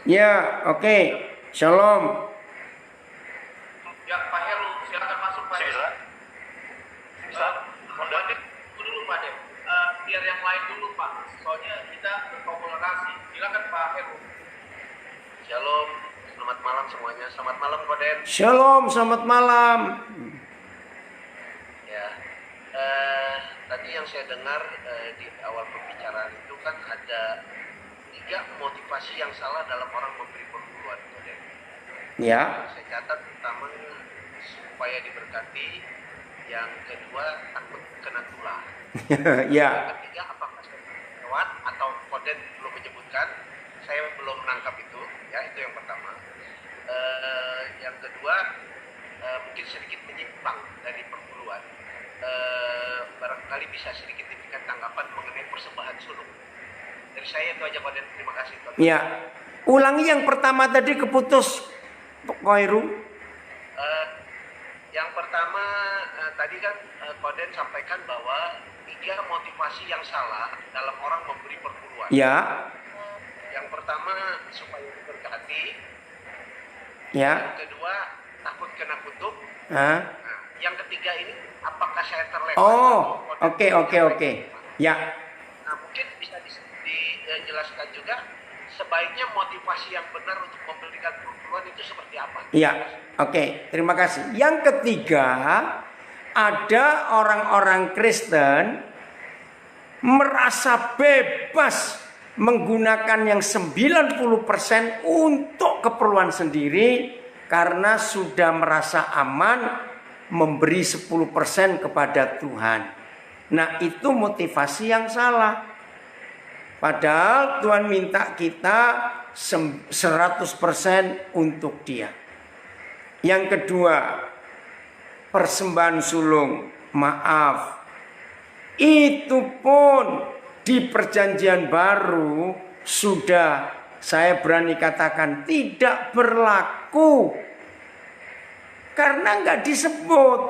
Ya, oke. Shalom. Ya, Pak Heru, silakan masuk Pak. Bisa. Dulu Pak Dem. Biar yang lain dulu Pak. Soalnya kita berkomunikasi. Silakan Pak Heru. Shalom. Selamat malam semuanya. Selamat malam Koden. Shalom, selamat malam. Ya. Tadi yang saya dengar di awal pembicaraan itu kan ada 3 motivasi yang salah dalam orang memberi perpuluhan Koden. Ya. Saya catat pertama supaya diberkati, yang kedua takut kena tulah. Ya. Yang ketiga apakah saya lewat atau Koden belum menyebutkan, saya belum menangkap itu, ya itu yang pertama. Yang kedua mungkin sedikit menyimpang dari perpuluhan. Barangkali bisa sedikit diberikan tanggapan mengenai persembahan sulung. Dari saya itu aja Koden, terima kasih Koden. Ya. Ulangi yang pertama tadi keputus Koiru. Yang pertama tadi kan Koden sampaikan bahwa 3 motivasi yang salah dalam orang memberi perpuluhan. Ya. Yang pertama supaya diberkati. Ya. Yang kedua takut kena kutuk. Hah? Nah, yang ketiga ini apakah saya terlewat? Oh, atau Koden oke. menyampaikan? Ya. Nah mungkin bisa dijelaskan juga sebaiknya motivasi yang benar untuk memberikan perpuluhan itu seperti apa? Ya, oke. Terima kasih. Yang ketiga, ada orang-orang Kristen merasa bebas menggunakan yang 90% untuk keperluan sendiri karena sudah merasa aman memberi 10% kepada Tuhan. Nah, itu motivasi yang salah. Padahal Tuhan minta kita 100% untuk Dia. Yang kedua, persembahan sulung. Maaf, itu pun di perjanjian baru sudah, saya berani katakan, tidak berlaku. Karena nggak disebut.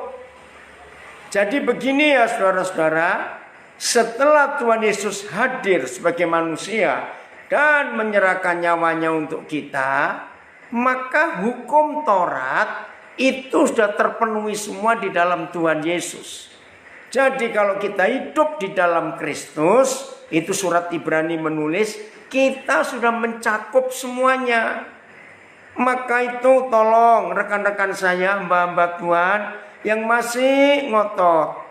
Jadi begini ya saudara-saudara. Setelah Tuhan Yesus hadir sebagai manusia dan menyerahkan nyawanya untuk kita, maka hukum Taurat itu sudah terpenuhi semua di dalam Tuhan Yesus. Jadi kalau kita hidup di dalam Kristus, itu surat Ibrani menulis, kita sudah mencakup semuanya. Maka itu tolong rekan-rekan saya, mbak-mbak Tuhan yang masih ngotot,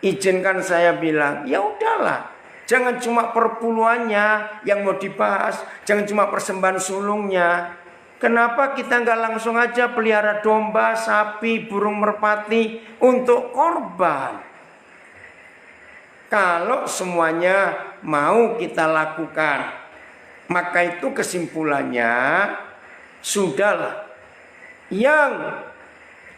izinkan saya bilang, ya udahlah, jangan cuma perpuluhannya yang mau dibahas, jangan cuma persembahan sulungnya. Kenapa kita nggak langsung aja pelihara domba, sapi, burung merpati untuk korban? Kalau semuanya mau kita lakukan, maka itu kesimpulannya sudahlah. Yang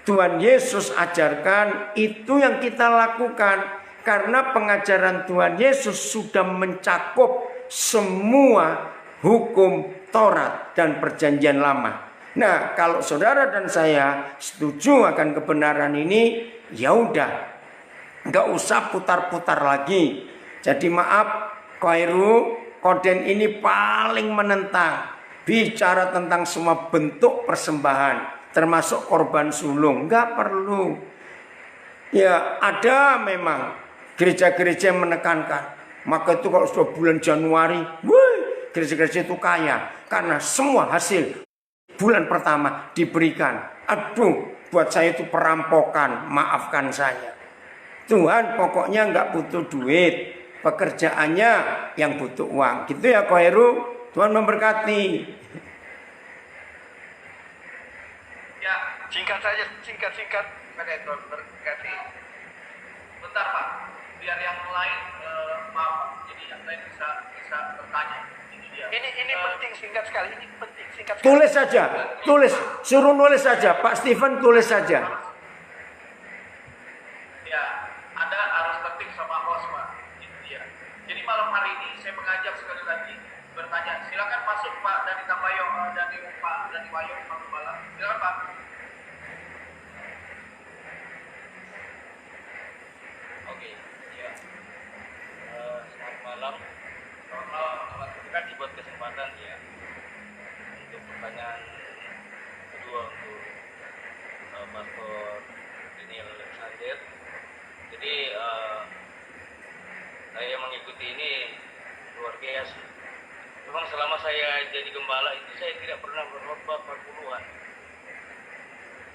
Tuhan Yesus ajarkan itu yang kita lakukan. Karena pengajaran Tuhan Yesus sudah mencakup semua hukum Taurat dan perjanjian lama. Nah, kalau saudara dan saya setuju akan kebenaran ini, ya udah. Nggak usah putar-putar lagi. Jadi maaf, Khairu, Koden ini paling menentang. Bicara tentang semua bentuk persembahan, termasuk korban sulung. Nggak perlu. Ya, ada memang gereja-gereja yang menekankan. Maka itu kalau sudah bulan Januari, gereja-gereja itu kaya. Karena semua hasil bulan pertama diberikan. Aduh, buat saya itu perampokan. Maafkan saya. Tuhan pokoknya nggak butuh duit, pekerjaannya yang butuh uang. Gitu ya Khairu, Tuhan memberkati. Ya, singkat saja, singkat. Tuhan berkati. Bentar Pak, biar yang lain maaf, jadi yang lain bisa bertanya. Ini penting, singkat sekali. Ini penting, singkat sekali. Tulis saja, suruh nulis saja, Pak Steven tulis saja. Ya, Anda harus ketik sama host Pak. Itu dia. Jadi malam hari ini saya mengajak sekali lagi bertanya. Silakan masuk Pak dari Tambayong, dari Pak dari Wayong Pak Gembala. Silakan Pak. Oke, ya. Selamat malam. Terima kasih buat kesempatan ya untuk pertanyaan kedua untuk Pastor Daniel Alexander. Jadi saya mengikuti ini luar biasa. Memang selama saya jadi gembala itu saya tidak pernah berkhotbah perpuluhan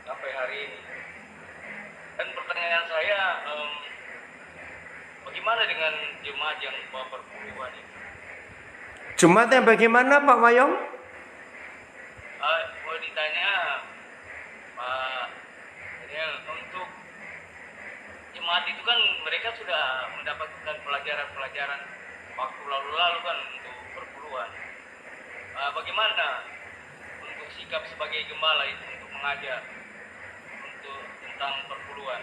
sampai hari ini. Dan pertanyaan saya, bagaimana dengan jemaat yang bawa perpuluhan ini? Jemaatnya bagaimana Pak Wayong? Mau ditanya Pak Daniel, untuk jemaat itu kan mereka sudah mendapatkan pelajaran-pelajaran waktu lalu-lalu kan untuk perpuluhan. Bagaimana untuk sikap sebagai gembala itu untuk mengajar untuk tentang perpuluhan?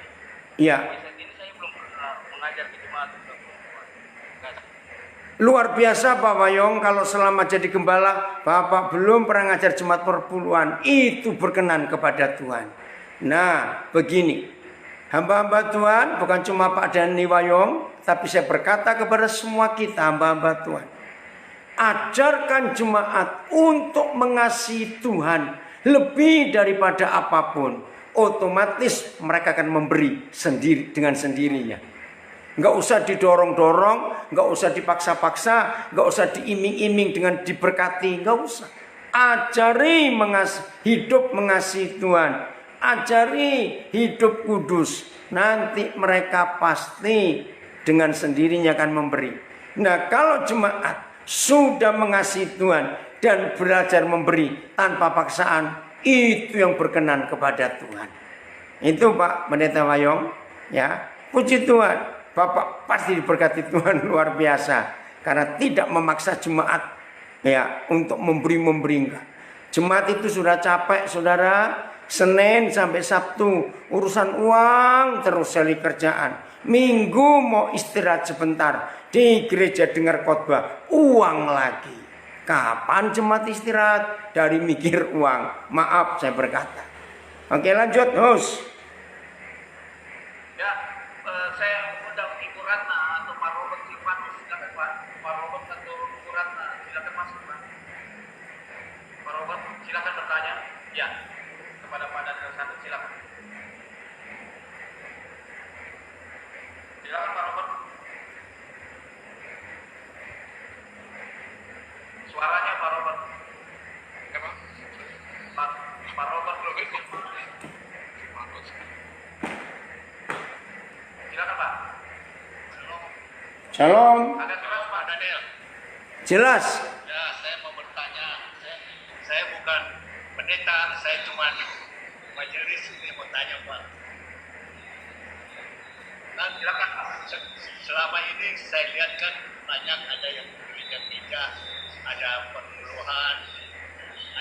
Iya. Saat ini saya belum pernah mengajar ke jemaat tentang perpuluhan. Terima kasih. Luar biasa Pak Wayong, kalau selama jadi gembala Bapak belum pernah ngajar jemaat perpuluhan, itu berkenan kepada Tuhan. Nah, begini, hamba-hamba Tuhan, bukan cuma Pak Dani Wayong, tapi saya berkata kepada semua kita hamba-hamba Tuhan, ajarkan jemaat untuk mengasihi Tuhan lebih daripada apapun. Otomatis mereka akan memberi sendiri dengan sendirinya. Nggak usah didorong-dorong, nggak usah dipaksa-paksa, nggak usah diiming-iming dengan diberkati, nggak usah. Ajari hidup mengasihi Tuhan, ajari hidup kudus. Nanti mereka pasti dengan sendirinya akan memberi. Nah, kalau jemaat sudah mengasihi Tuhan dan belajar memberi tanpa paksaan, itu yang berkenan kepada Tuhan. Itu Pak Pendeta Wayong, ya. Puji Tuhan. Bapak pasti diberkati Tuhan luar biasa karena tidak memaksa jemaat ya untuk memberi. Jemaat itu sudah capek saudara, Senin sampai Sabtu urusan uang terus cari kerjaan. Minggu mau istirahat sebentar di gereja dengar khotbah, uang lagi. Kapan jemaat istirahat dari mikir uang? Maaf saya berkata. Oke, lanjut host. Ya, saya undang Ibu Ratna atau Pak Robert Silvanus, silakan Pak. Pak Robert atau Ibu Ratna, silakan masuk Pak. Pak Robert, silakan bertanya. Ya, kepada Pak Daniel Alexander, silakan. Silakan Pak Robert. Suaranya Pak Robert. Pak Robert belum ikut. Silakan Pak. Shalom. Agak keras Pak Daniel. Jelas. Ya, saya mau bertanya. Saya bukan pendeta, saya cuma majelis ini mau tanya Pak. Nah, silakan Pak. Selama ini saya lihat kan banyak ada yang gereja-gereja, ada perpuluhan,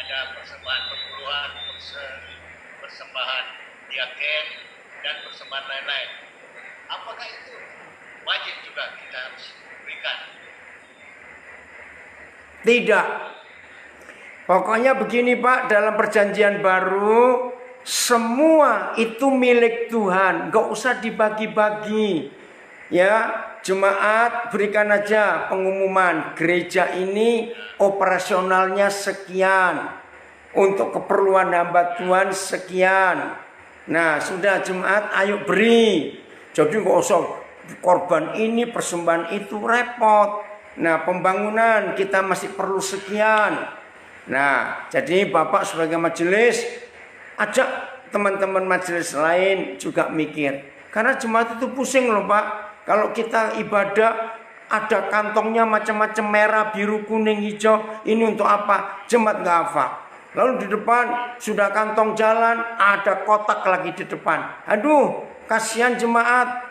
ada persembahan perpuluhan, persembahan diaken dan persembahan lain-lain. Apakah itu wajib juga kita harus berikan? Tidak. Pokoknya begini Pak, dalam perjanjian baru semua itu milik Tuhan, gak usah dibagi-bagi. Ya, jemaat berikan aja pengumuman, gereja ini operasionalnya sekian, untuk keperluan hamba Tuhan sekian. Nah, sudah jemaat, ayo beri. Jadi gak usah korban ini, persembahan itu, repot. Nah, pembangunan kita masih perlu sekian. Nah, jadi Bapak sebagai majelis, ajak teman-teman majelis lain juga mikir. Karena jemaat itu pusing loh Pak. Kalau kita ibadah ada kantongnya macam-macam, merah, biru, kuning, hijau. Ini untuk apa? Jemaat gak hafal. Lalu di depan sudah kantong jalan, ada kotak lagi di depan. Aduh, kasihan jemaat.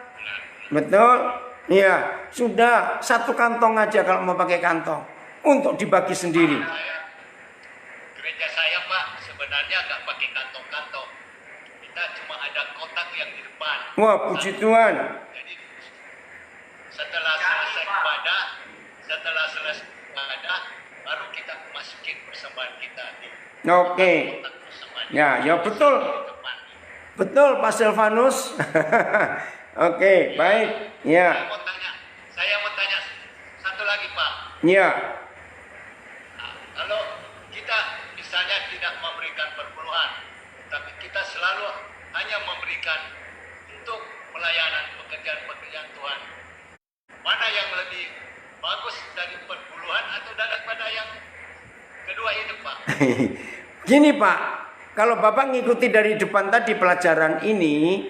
Betul? Iya, sudah satu kantong aja kalau mau pakai kantong. Untuk dibagi sendiri. Gereja saya Pak sebenarnya nggak pakai kantong-kantong. Kita cuma ada kotak yang di depan. Wah, puji Tuhan. Jadi setelah selesai ibadah, baru kita masukin persembahan kita di Oke. kotak persembahan. Ya betul. Di depan. Betul Pak Silvanus. Oke, baik. Ya. Saya mau tanya satu lagi Pak. Ya. Nah, kalau kita misalnya tidak memberikan perpuluhan, tapi kita selalu hanya memberikan untuk pelayanan pekerjaan-pekerjaan Tuhan. Mana yang lebih bagus dari perpuluhan atau daripada yang kedua itu Pak? Gini Pak, kalau Bapak ngikuti dari depan tadi pelajaran ini,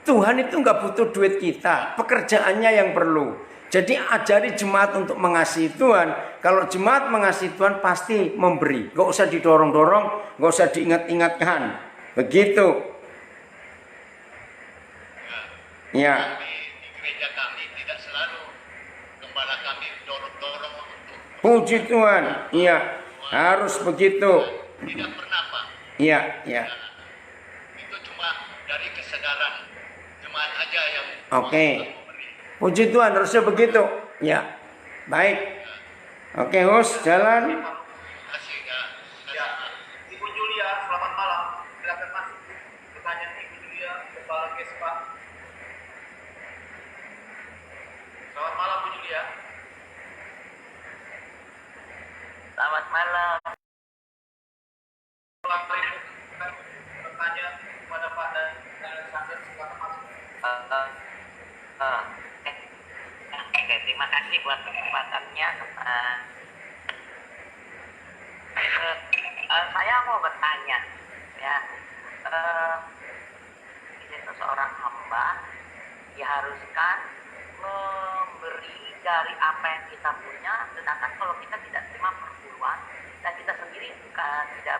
Tuhan itu nggak butuh duit kita, pekerjaannya yang perlu. Jadi ajari jemaat untuk mengasihi Tuhan. Kalau jemaat mengasihi Tuhan pasti memberi. Gak usah didorong-dorong, gak usah diingat-ingatkan. Begitu. Ya. Di gereja kami tidak selalu gembala kami dorong-dorong untuk. Puji Tuhan. Iya. Harus begitu. Tidak pernah Pak. Iya, iya. Itu cuma dari kesadaran jemaat aja yang Oke. memberi. Puji Tuhan, harusnya begitu. Ya. Baik. Oke, host, jalan. Kasih ya. Ibu Julia, selamat malam. Silakan masuk. Pertanyaan Ibu Julia, Kepala Gespa. Selamat malam Bu Julia. Selamat malam. Bertanya kepada Pak dan Alexander, silakan masuk. Oke, terima kasih buat kesempatannya. Saya mau bertanya, ya, seorang hamba diharuskan memberi dari apa yang kita punya, sedangkan kalau kita tidak terima perpuluhan dan kita sendiri tidak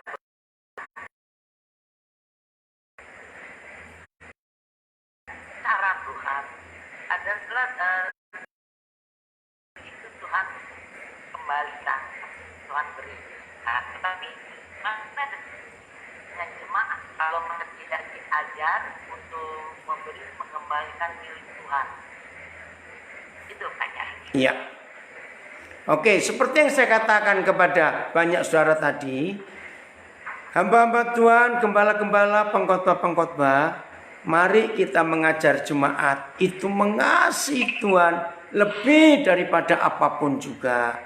cara Tuhan adalah itu Tuhan kembalikan, Tuhan beri. Nah, tetapi mana dengan jemaat kalau mereka tidak diajar untuk memberi, mengembalikan milik Tuhan? Itu pertanyaannya. Iya. Oke, seperti yang saya katakan kepada banyak saudara tadi, hamba-hamba Tuhan, gembala-gembala, pengkhotbah-pengkhotbah, mari kita mengajar jemaat itu mengasihi Tuhan lebih daripada apapun juga.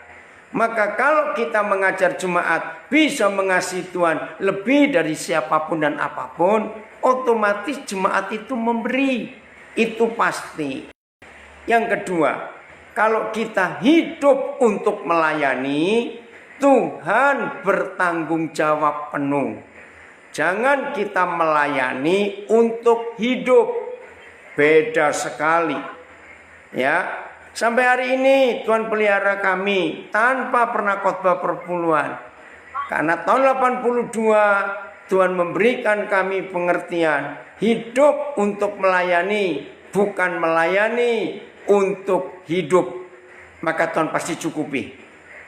Maka kalau kita mengajar jemaat bisa mengasihi Tuhan lebih dari siapapun dan apapun, otomatis jemaat itu memberi. Itu pasti. Yang kedua, kalau kita hidup untuk melayani, Tuhan bertanggung jawab penuh. Jangan kita melayani untuk hidup. Beda sekali. Ya, sampai hari ini Tuhan pelihara kami tanpa pernah khotbah perpuluhan. Karena tahun 82 Tuhan memberikan kami pengertian hidup untuk melayani, bukan melayani untuk hidup. Maka Tuhan pasti cukupi.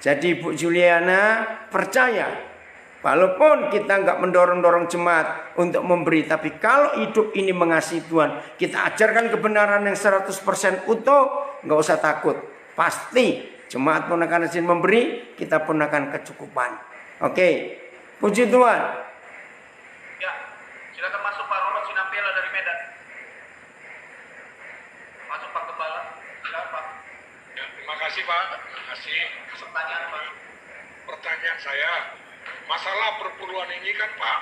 Jadi Bu Juliana percaya, walaupun kita nggak mendorong-dorong jemaat untuk memberi, tapi kalau hidup ini mengasihi Tuhan, kita ajarkan kebenaran yang 100% utuh, nggak usah takut. Pasti jemaat pun akan izin memberi, kita pun akan kecukupan. Oke, puji Tuhan. Ya, silakan Pak. Ya, terima kasih Pak. Terima kasih. Pertanyaan Pak. Pertanyaan saya, masalah perpuluhan ini kan Pak,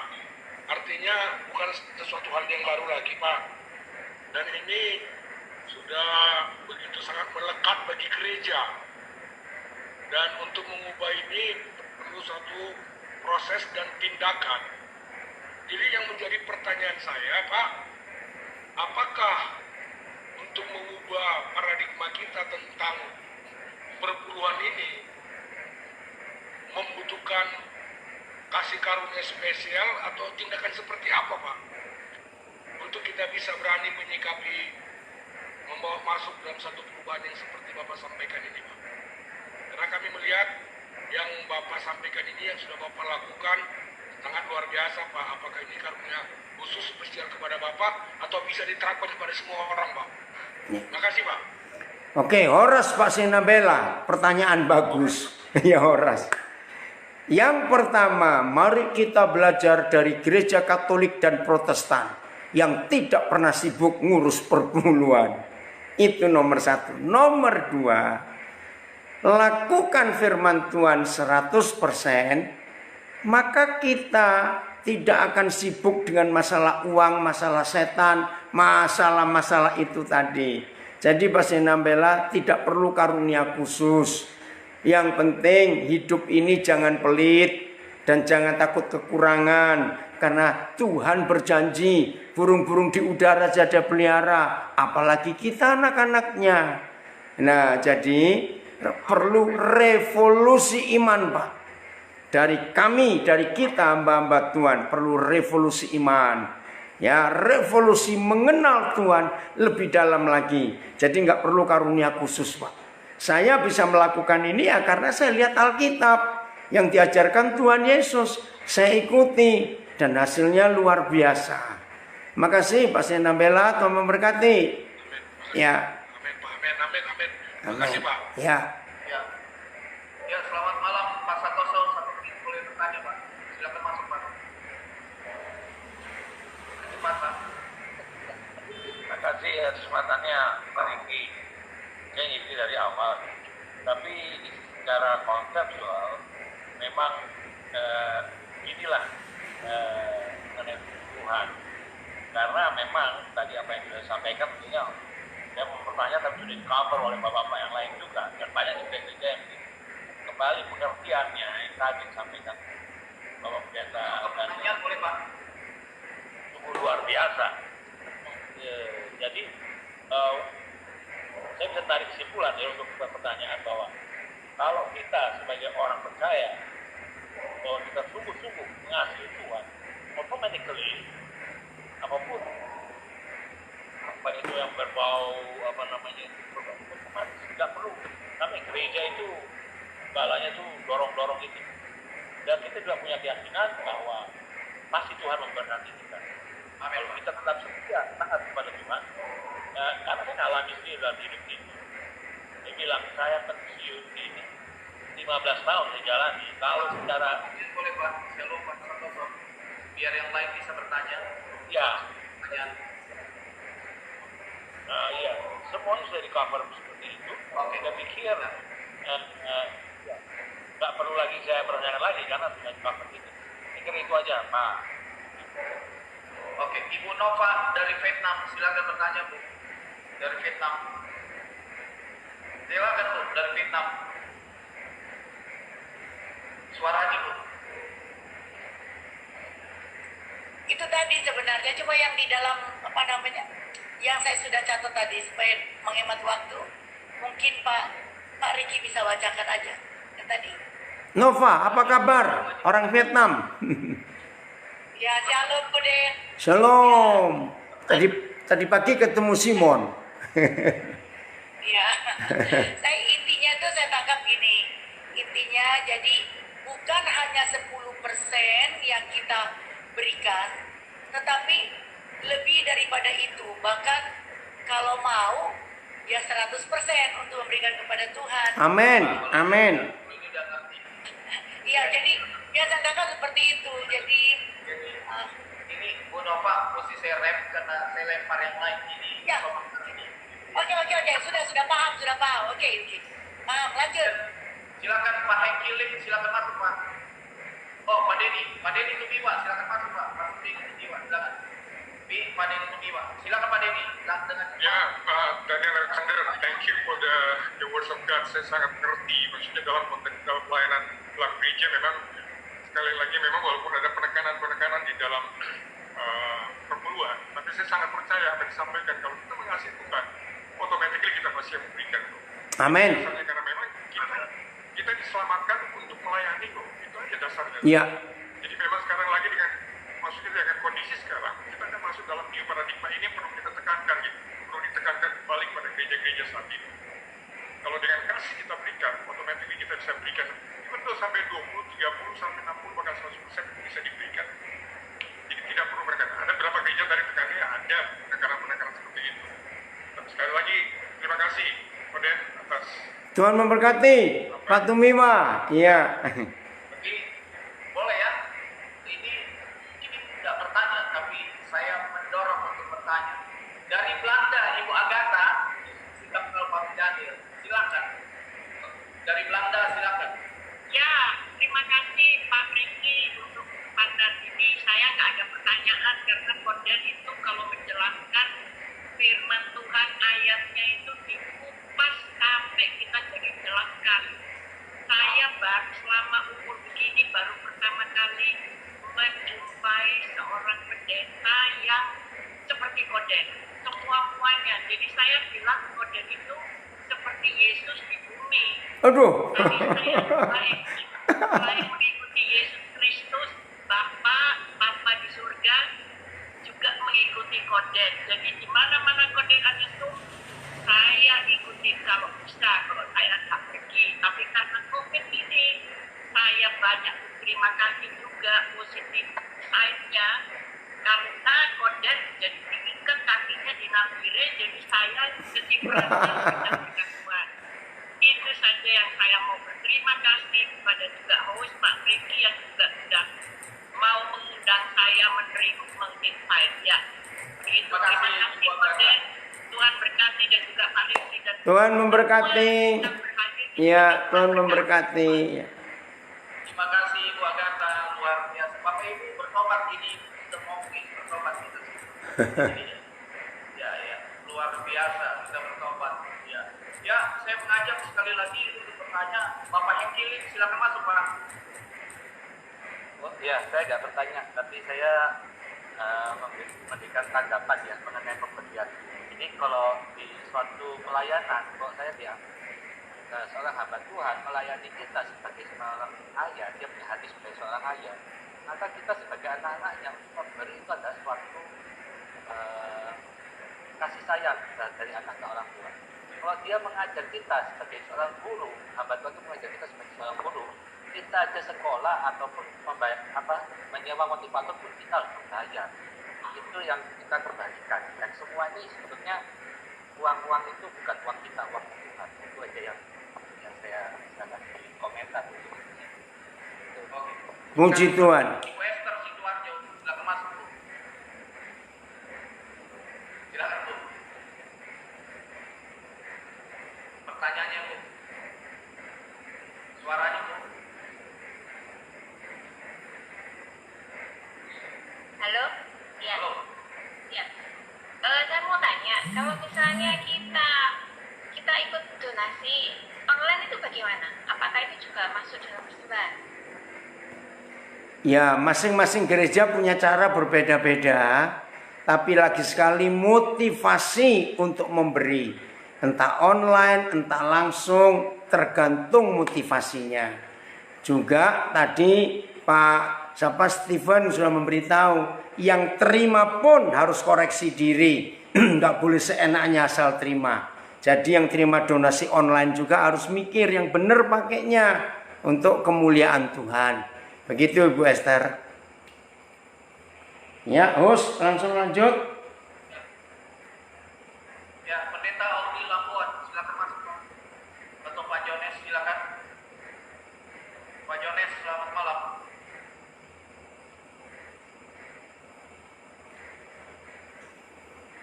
artinya bukan sesuatu hal yang baru lagi Pak. Dan ini sudah begitu sangat melekat bagi gereja. Dan untuk mengubah ini perlu suatu proses dan tindakan. Jadi yang menjadi pertanyaan saya Pak, apakah untuk mengubah paradigma kita tentang perpuluhan ini membutuhkan kasih karunia spesial atau tindakan seperti apa Pak? Untuk kita bisa berani menyikapi, membawa masuk dalam satu perubahan yang seperti Bapak sampaikan ini Pak. Karena kami melihat yang Bapak sampaikan ini, yang sudah Bapak lakukan, sangat luar biasa Pak. Apakah ini karunia khusus spesial kepada Bapak atau bisa diterapkan kepada semua orang Pak? Terima kasih Pak. Oke, Horas Pak Senabela, pertanyaan bagus. Ya Horas. Yang pertama, mari kita belajar dari gereja Katolik dan Protestan yang tidak pernah sibuk ngurus perpuluhan. Itu nomor satu. Nomor dua, lakukan firman Tuhan 100%, maka kita tidak akan sibuk dengan masalah uang, masalah setan, masalah-masalah itu tadi. Jadi Pak Senabela tidak perlu karunia khusus. Yang penting hidup ini jangan pelit dan jangan takut kekurangan. Karena Tuhan berjanji burung-burung di udara saja pelihara, apalagi kita anak-anaknya. Nah, jadi perlu revolusi iman Pak. Dari kami, dari kita hamba-hamba Tuhan perlu revolusi iman. Ya, revolusi mengenal Tuhan lebih dalam lagi. Jadi nggak perlu karunia khusus Pak. Saya bisa melakukan ini ya karena saya lihat Alkitab yang diajarkan Tuhan Yesus. Saya ikuti dan hasilnya luar biasa. Makasih Pak Senabela, Tuhan memberkati. Ya. Amin Pak, amin, amin, amin. Terima kasih Pak. Ya. Ya, selamat malam Pak Santoso. Satu menit boleh bertanya Pak. Silakan masuk Pak. Cepat Pak. Terima kasih atas kesempatannya Pak Riki. Saya ngisi dari awal, tapi secara konseptual memang inilah mengenai Tuhan. Karena memang tadi apa yang sudah disampaikan tentunya saya mau bertanya tapi sudah di-cover oleh bapak-bapak yang lain juga dan banyak juga yang kembali pengertiannya yang tadi disampaikan Bapak Pendeta dan Boleh Pak. sungguh luar biasa. Jadi saya bisa tarik kesimpulan ya untuk pertanyaan bahwa kalau kita sebagai orang percaya bahwa kita sungguh-sungguh mengasihi Tuhan, automatically apapun apa itu yang berbau otomatis tidak perlu. Kami gereja itu balanya itu dorong-dorong itu, dan kita juga punya keyakinan bahwa pasti Tuhan memberkati kita. Kalau kita tetap setia taat kepada Tuhan. Karena saya alami sendiri dalam hidup ini. Dia bilang, saya pensiun ini 15 tahun saya jalani. Kalau secara... Boleh Pak, shalom Pak Santoso. Biar yang lain bisa bertanya. Ya. Pertanyaan. Iya, semuanya sudah di-cover seperti itu. Oke. Saya pikir nggak perlu lagi saya pertanyakan lagi karena sudah di-cover gitu. Saya kira itu aja, Pak. Oke, Ibu Nova dari Vietnam, silakan bertanya Bu. Dari Vietnam. Silakan Bu, dari Vietnam. Suaranya Bu. Itu tadi sebenarnya cuma yang di dalam yang saya sudah catat tadi supaya menghemat waktu. Mungkin Pak Riki bisa bacakan aja yang tadi. Nova, apa kabar? Orang Vietnam. Ya, shalom Bude. Shalom. Tadi pagi ketemu Simon. Ya. Saya intinya tuh saya tangkap gini. Intinya jadi bukan hanya 10% yang kita berikan, tetapi lebih daripada itu. Bahkan kalau mau ya 100% untuk memberikan kepada Tuhan. Amin. Amin. Iya, jadi ya saya tangkap seperti itu. Jadi ini Bu Nova, posisi saya rem karena saya lempar yang lain ini. Ya. Ini. Oke, sudah paham. Oke. Paham, lanjut. Silakan Pak Hengki Lim, silakan masuk Pak. Oh, Pak Denny Tumiwa, silakan masuk Pak. Pak Denny Tumiwa, silakan. Pak Denny Tumiwa, silakan Pak Denny. Dengan Ya, Daniel Alexander, thank you for the words of God. Saya sangat ngerti, maksudnya dalam konteks dalam pelayanan dalam gereja memang sekali lagi memang walaupun ada penekanan di dalam perpuluhan, tapi saya sangat percaya apa yang disampaikan kalau kita mengasihi Tuhan, otomatis kita pasti yang memberikan. Amin. Dasarnya karena memang kita diselamatkan untuk melayani kok, itu aja dasarnya. Ya. Jadi memang sekarang lagi maksudnya dengan kondisi sekarang, kita akan masuk dalam new paradigma ini yang perlu kita tekankan gitu. Perlu ditekankan kembali pada gereja-gereja saat ini. Kalau dengan kasih kita berikan, otomatis kita bisa berikan. Betul sampai 20, 30, sampai 60, bahkan 100% itu bisa diberikan. Jadi tidak perlu mereka. Ada berapa gereja tadi tekannya ada penekanan-penekanan seperti itu. Tapi sekali lagi, terima kasih Koden atas. Tuhan memberkati Pak Tumiwa. Iya. Jadi boleh ya, ini tidak bertanya, tapi saya mendorong untuk bertanya. Dari Belanda, Ibu Agatha, sikap Pak Daniel, silakan. Dari Belanda, silakan. Ya, terima kasih Pak Franky untuk kesempatan ini. Saya nggak ada pertanyaan karena Koden itu kalau menjelaskan firman Tuhan ayatnya itu dikupas sampai kita jadi jelaskan. Saya baru selama umur begini baru pertama kali menjumpai seorang pendeta yang seperti Koden. Semua-muanya. Jadi saya bilang Koden itu seperti Yesus di bumi. Aduh. Jadi saya mengikuti Yesus Kristus, Bapa di surga, juga mengikuti Koden. Jadi di mana-mana Koden ada itu, saya ikuti kalau bisa, kalau saya tak pergi. Tapi karena COVID ini, saya banyak terima kasih juga positif side-nya, karena Koden jadi diikat kakinya di Nambire, jadi saya kecipratan berkasuhan. Itu saja yang saya mau berterima kasih kepada juga host Pak Franky yang juga sudah mau mengundang saya menginvite ya. Begitu. Terima kasih Koden. Tuhan berkati dan juga Pak Franky dan Tuhan memberkati. Iya, Tuhan memberkati. Terima kasih Bu Agatha, luar biasa. Bapak Ibu bertobat ini mungkin bertobat itu. Ya, luar biasa kita bertobat. Ya, saya mengajak sekali lagi untuk bertanya. Bapak Hengki, silakan masuk Pak. Oh, ya, saya nggak bertanya, tapi saya memberikan tanggapan ya mengenai pemberian. Jadi kalau di suatu pelayanan, kalau saya bilang seorang hamba Tuhan melayani kita sebagai seorang ayah, dia punya hati sebagai seorang ayah, maka kita sebagai anak-anaknya untuk memberi itu adalah suatu kasih sayang dari anak ke orang tua. Kalau dia mengajar kita sebagai seorang guru, hamba Tuhan itu mengajar kita sebagai seorang guru, kita aja sekolah ataupun menyewa motivator pun kita harus membayar. Itu yang kita kembalikan. Dan semua ini sebetulnya uang-uang itu bukan uang kita, uang Tuhan. Itu aja yang saya kasih komentar. Puji Tuhan. Wester Sidoarjo, silakan masuk Bu. Silakan Bu. Pertanyaannya Bu. Suaranya Bu. Halo? Ya. Halo. Ya. Saya mau tanya, kalau misalnya kita ikut donasi online itu bagaimana? Apakah itu juga masuk dalam persembahan? Ya, masing-masing gereja punya cara berbeda-beda, tapi lagi sekali motivasi untuk memberi, entah online, entah langsung, tergantung motivasinya. Juga tadi Pak Steven sudah memberitahu, yang terima pun harus koreksi diri, nggak boleh seenaknya asal terima. Jadi yang terima donasi online juga harus mikir yang benar pakainya untuk kemuliaan Tuhan. Begitu Bu Esther. Ya, host langsung lanjut. Ya, Pendeta Audi Labuan, silakan masuk Pak. Atau Pak Jones, silakan. Pak Jones, selamat malam.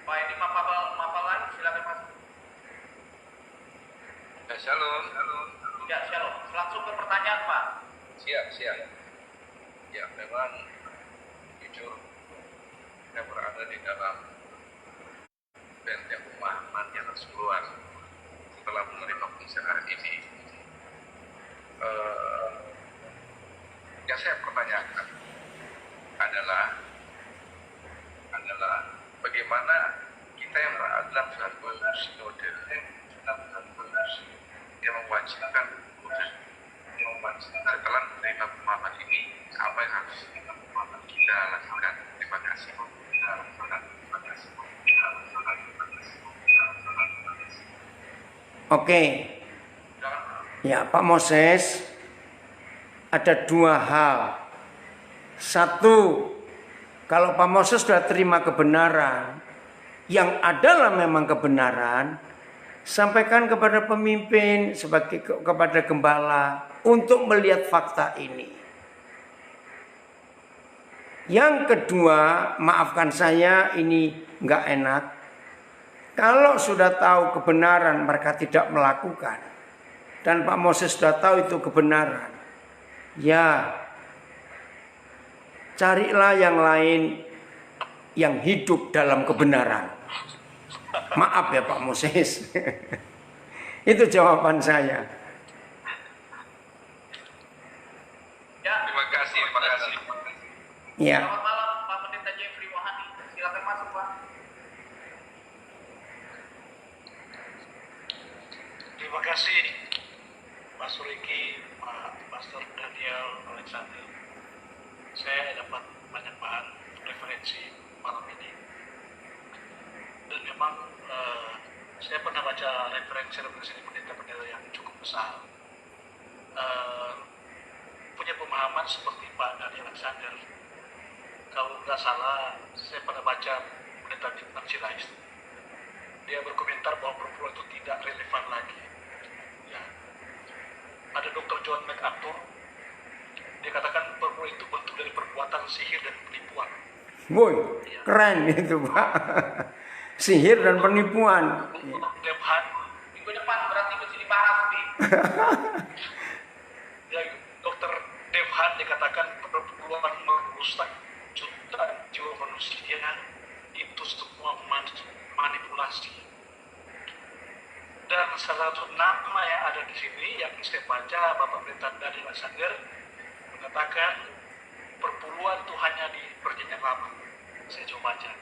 Pak ini Mapalan, silakan masuk. Shalom. Ya, shalom. Langsung ke pertanyaan, Pak. Siap. Ya, memang jujur saya berada di dalam benteng pemahaman yang harus keluar setelah menerima pencerahan ini. Yang saya pertanyakan adalah bagaimana kita yang berada dalam satu sinode yang mewajibkan setelah menerima pemahaman ini, apa yang harus kita lakukan? Terima kasih. Oke. Ya, Pak Moses, ada dua hal. Satu, kalau Pak Moses sudah terima kebenaran, yang adalah memang kebenaran, sampaikan kepada pemimpin, kepada gembala, untuk melihat fakta ini. Yang kedua, maafkan saya, ini nggak enak. Kalau sudah tahu kebenaran, mereka tidak melakukan. Dan Pak Moses sudah tahu itu kebenaran. Ya, carilah yang lain yang hidup dalam kebenaran. Maaf ya Pak Moses. Itu jawaban saya. Ya. Terima kasih. Ya. Selamat malam, Pak Pendeta Jeffrey Wahani. Silakan masuk, Pak. Terima kasih Pak Suriki, Pak Pastor Daniel Alexander. Saya dapat banyak bahan referensi malam ini. Dan memang saya pernah baca referensi pendeta-pendeta yang cukup besar. Punya pemahaman seperti Pak Daniel Alexander. Kalau nggak salah, saya pernah baca pendeta Bintang Sirais. Dia berkomentar bahwa perempuan itu tidak relevan lagi. Ya. Ada Dr. John MacArthur. Dia katakan perempuan itu bentuk dari perbuatan sihir dan penipuan. Woi, keren itu Pak. Sihir dan penipuan. Debhan. Minggu depan berarti mesti dibahas nih. Ya, Dr. Debhan dikatakan perempuan merusak jutaan jiwa manusia, itu semua manipulasi. Dan salah satu nama yang ada di sini yang saya baca, Bapak Pendeta Daniel Alexander mengatakan perpuluhan itu hanya di Perjanjian Lama. Saya coba baca.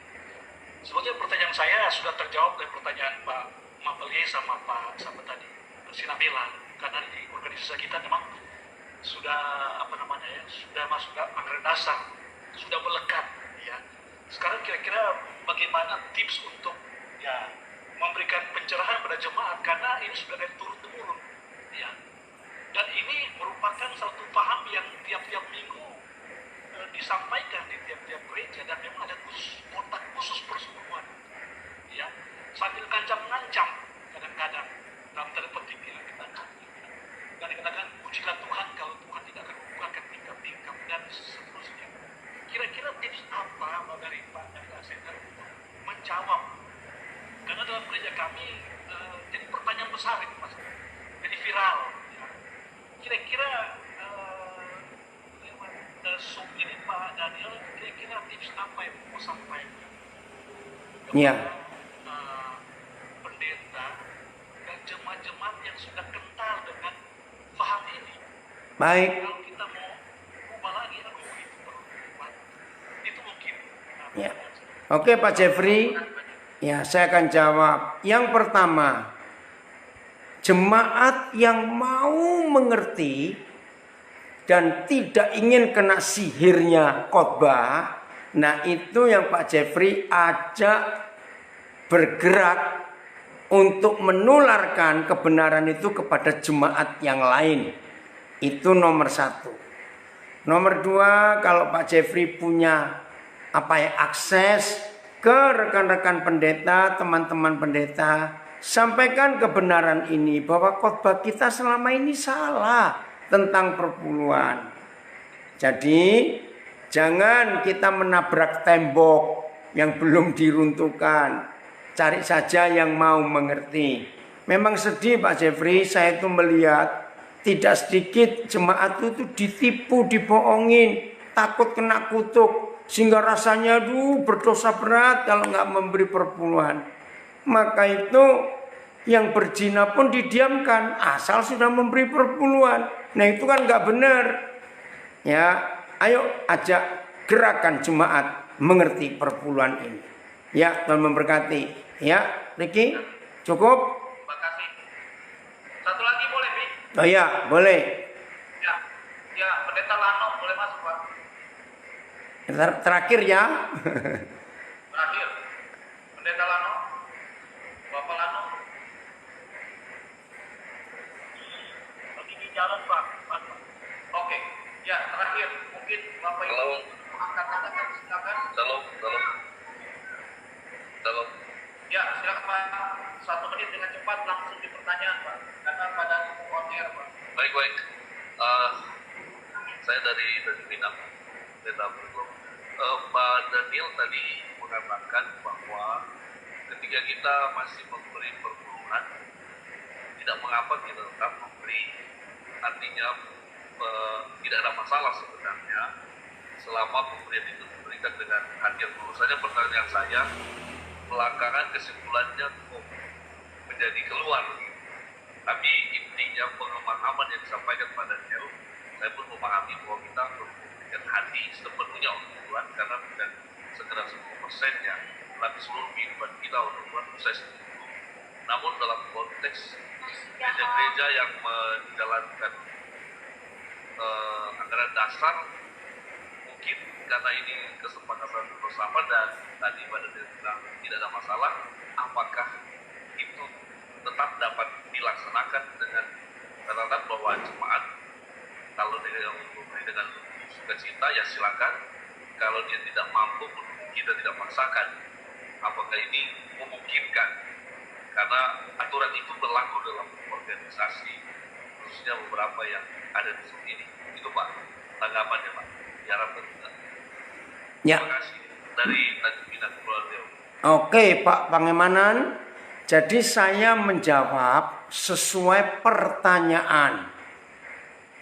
Sebetulnya pertanyaan saya sudah terjawab dari pertanyaan Pak Mapeli sama Pak tadi, Sinabela, karena di organisasi kita memang sudah sudah masuk ke anggaran dasar, sudah melekat ya. Sekarang kira-kira bagaimana tips untuk ya memberikan pencerahan pada jemaat, karena ini sudah dari turun-temurun ya. Dan ini merupakan satu paham yang tiap-tiap minggu disampaikan di tiap-tiap gereja, dan memang ada kotak khusus persembahan ya, sambil ngancam-ngancam kadang-kadang dalam tanda petik ya, dan dikatakan pujilah Tuhan kalau Tuhan tidak akan membukakan tingkap-tingkap dan seterusnya. Kira-kira tips apa dari Pak Daniel Alexander untuk menjawab, karena dalam gereja kami jadi pertanyaan besar itu Mas, jadi viral ya. Kira-kira ini Pak Daniel, kira-kira tips apa yang mau sampaikan kepada pendeta dan jemaat-jemaat yang sudah kental dengan paham ini? Baik. Kalau kita mau ubah lagi, itu mungkin. Ya. Oke Pak Jeffrey. Ya, saya akan jawab. Yang pertama, jemaat yang mau mengerti dan tidak ingin kena sihirnya khotbah, nah itu yang Pak Jeffrey ajak bergerak untuk menularkan kebenaran itu kepada jemaat yang lain. Itu nomor satu. Nomor dua, kalau Pak Jeffrey punya akses ke rekan-rekan pendeta, teman-teman pendeta, sampaikan kebenaran ini bahwa khotbah kita selama ini salah tentang perpuluhan. Jadi jangan kita menabrak tembok yang belum diruntuhkan. Cari saja yang mau mengerti. Memang sedih Pak Jeffrey, saya itu melihat tidak sedikit jemaat itu ditipu, dibohongin, takut kena kutuk, sehingga rasanya berdosa berat kalau nggak memberi perpuluhan. Maka itu yang berzina pun didiamkan asal sudah memberi perpuluhan. Nah itu kan nggak benar. Ya, ayo ajak gerakan jemaat mengerti perpuluhan ini. Ya, Tuhan memberkati. Ya, Ricky, cukup? Terima kasih. Satu lagi boleh, Pi? Oh ya, boleh. Ya, Pendeta Lano boleh masuk, Pak. Terakhir ya. Terakhir, Pendeta Lano, Bapak Lano. Lagi di jalan, Pak. Oke, ya terakhir mungkin Bapak Ibu Halo. angkat tangan, silakan. Salam. Ya, silakan Pak. 1 menit dengan cepat langsung di pertanyaan, Pak. Karena pada on air, Pak. Baik. Saya dari Minang. Pak Daniel tadi mengatakan bahwa ketika kita masih memberi perpuluhan, tidak mengapa kita tetap memberi. Artinya tidak ada masalah sebenarnya selama pemberian itu diberikan dengan hati yang tulus. Saja pertanyaan saya, belakangan kesimpulannya kok menjadi keluar. Tapi intinya pemahaman yang disampaikan pada Daniel, saya pun memahami bahwa kita perlu memberikan hati sepenuhnya untuk Tuhan, karena bukan sekedar 10%-nya, tapi seluruh kehidupan kita untuk Tuhan, saya setuju. Namun dalam konteks gereja-gereja yang menjalankan anggaran dasar, mungkin karena ini kesepakatan bersama dan tadi pada bilang tidak ada masalah, apakah itu tetap dapat dilaksanakan dengan catatan bahwa jemaat kalau dia memberi dengan sukacita ya silakan, kalau dia tidak mampu kita tidak paksakan. Apakah ini memungkinkan? Karena aturan itu berlaku dalam organisasi, khususnya beberapa yang ada di sini. Itu Pak, tanggapannya Pak. Diharapkan juga. Ya. Terima kasih. Dari Tanjung Pinang, Pulau Riau. Oke Pak Pangemanan. Jadi saya menjawab sesuai pertanyaan.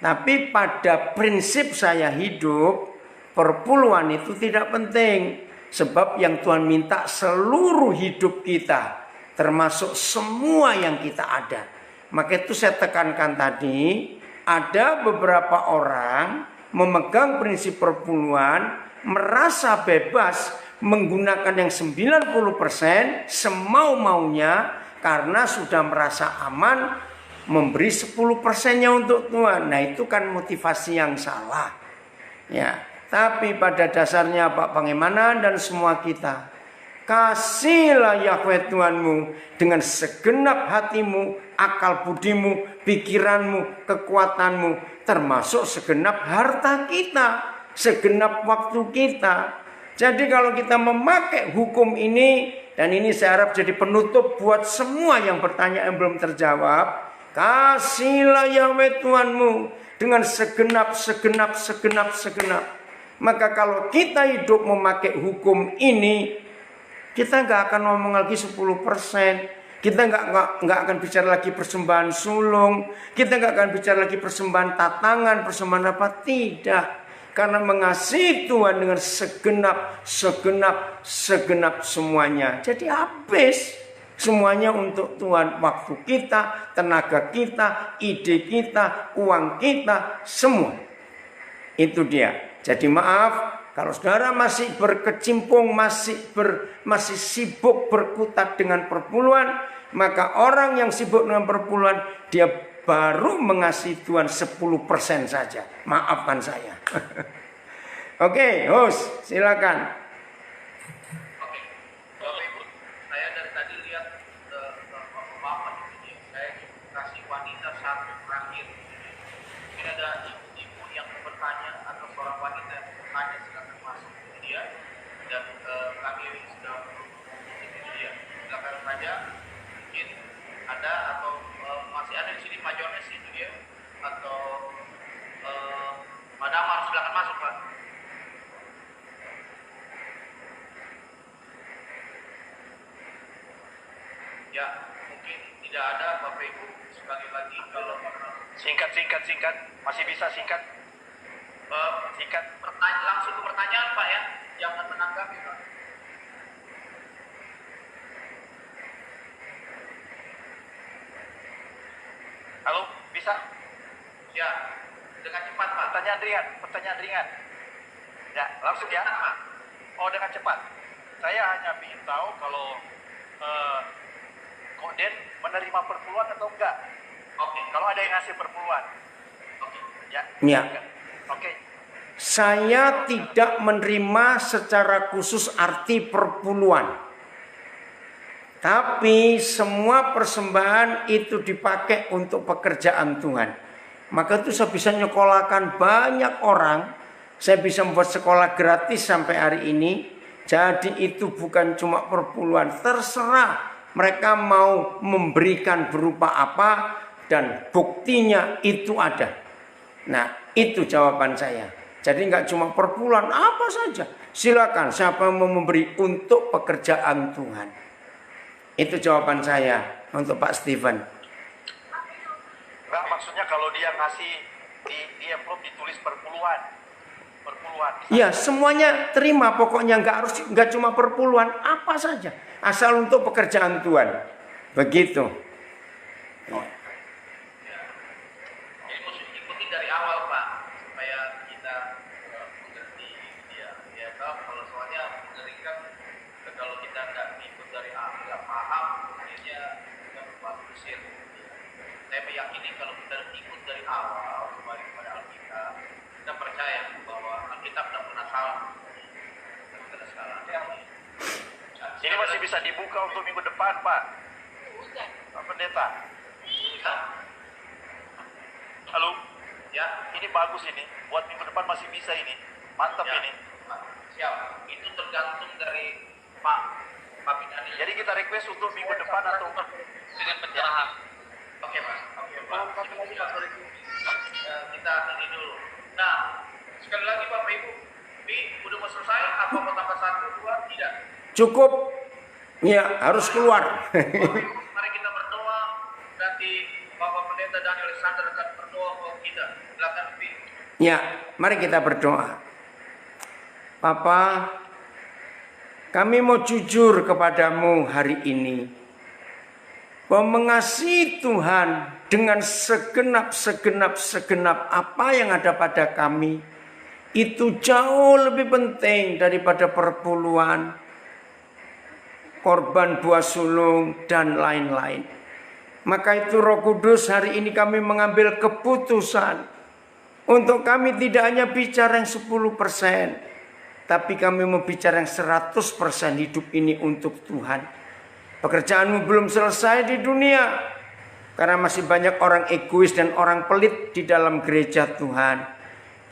Tapi pada prinsip saya hidup, perpuluhan itu tidak penting. Sebab yang Tuhan minta seluruh hidup kita, termasuk semua yang kita ada. Maka itu saya tekankan tadi, ada beberapa orang memegang prinsip perpuluhan, merasa bebas menggunakan yang 90% semau-maunya karena sudah merasa aman memberi 10%-nya untuk Tuhan. Nah itu kan motivasi yang salah. Ya, tapi pada dasarnya Pak Pangemanan dan semua kita, kasihlah Yahweh Tuhanmu dengan segenap hatimu, akal budimu, pikiranmu, kekuatanmu, termasuk segenap harta kita, segenap waktu kita. Jadi kalau kita memakai hukum ini, dan ini saya harap jadi penutup buat semua yang bertanya yang belum terjawab, kasihlah Yahweh Tuhanmu dengan segenap. Maka kalau kita hidup memakai hukum ini, kita nggak akan ngomong lagi 10%. Kita nggak akan bicara lagi persembahan sulung. Kita nggak akan bicara lagi persembahan tatangan, persembahan apa. Tidak. Karena mengasihi Tuhan dengan segenap semuanya. Jadi habis semuanya untuk Tuhan. Waktu kita, tenaga kita, ide kita, uang kita, semua. Itu dia. Jadi maaf kalau saudara masih berkecimpung, masih sibuk berkutat dengan perpuluhan, maka orang yang sibuk dengan perpuluhan, dia baru mengasihi Tuhan 10% saja. Maafkan saya. Oke, host, silakan. Oke, Bapak Ibu, saya dari tadi lihat pemahaman ini, saya kasih wanita satu terakhir. Mungkin ada ibu-ibu yang bertanya atau seorang wanita yang bertanya, silakan masuk ke dia. Dan kami sudah menghubungi dia. Silakan saja, mungkin ada atau masih ada di sini Pak Jones itu dia, atau Pak Damar, silakan masuk Pak. Ya, mungkin tidak ada Bapak Ibu. Sekali lagi kalau Singkat. Masih bisa singkat? Singkat. langsung ke pertanyaan Pak ya, jangan menanggapi Pak. Halo, bisa? Ya, dengan cepat Pak. Pertanyaan ringan. Ya, langsung ya. Pak. Oh, dengan cepat. Saya hanya ingin tahu kalau Koden menerima perpuluhan atau enggak. Oke. Kalau ada yang ngasih perpuluhan. Oke. Ya. Ya. Oke. Saya tidak menerima secara khusus arti perpuluhan. Tapi semua persembahan itu dipakai untuk pekerjaan Tuhan. Maka itu saya bisa nyekolahkan banyak orang. Saya bisa membuat sekolah gratis sampai hari ini. Jadi itu bukan cuma perpuluhan. Terserah mereka mau memberikan berupa apa. Dan buktinya itu ada. Nah, itu jawaban saya. Jadi nggak cuma perpuluhan, apa saja. Silakan siapa mau memberi untuk pekerjaan Tuhan. Itu jawaban saya untuk Pak Steven. Enggak, maksudnya kalau dia ngasih di amplop ditulis perpuluhan. Ya, semuanya terima. Pokoknya nggak cuma perpuluhan, apa saja. Asal untuk pekerjaan Tuhan. Begitu. Jadi mesti ikuti dari awal Pak, supaya kita mengerti dia. Ya kalau soalnya mengerikan kalau kita nggak ikut dari awal, nggak paham, akhirnya kita berpusir. Saya meyakini kalau kita ikut dari awal kembali kepada Alkitab, kita percaya bahwa Alkitab tidak pernah salah. Tidak salah. Ini masih bisa dibuka untuk minggu depan, Pak. Pak Pendeta. Halo. Ya, Ini bagus ini. Buat minggu depan masih bisa ini. Mantap ya, ini. Pak. Siap. Itu tergantung dari Pak Pinani. Jadi kita request untuk minggu depan atau Dengan pencerahan. Oke Pak. Oke Pak. Kita ini dulu. Nah, sekali lagi Bapak Ibu, ini udah mau selesai? Apa mau tambah 1, 2? Tidak. Cukup. Ya, harus keluar. Bapak Ibu, mari kita berdoa. Nanti Bapak Pendeta Daniel Alexander akan berdoa untuk kita. Silakan Pi. Ya, mari kita berdoa. Papa, kami mau jujur kepadamu hari ini. Bahwa mengasihi Tuhan dengan segenap apa yang ada pada kami. Itu jauh lebih penting daripada perpuluhan, korban buah sulung, dan lain-lain. Maka itu Roh Kudus hari ini kami mengambil keputusan untuk kami tidak hanya bicara yang 10%, tapi kami mau bicara yang 100% hidup ini untuk Tuhan. Pekerjaanmu belum selesai di dunia, karena masih banyak orang egois dan orang pelit di dalam gereja Tuhan.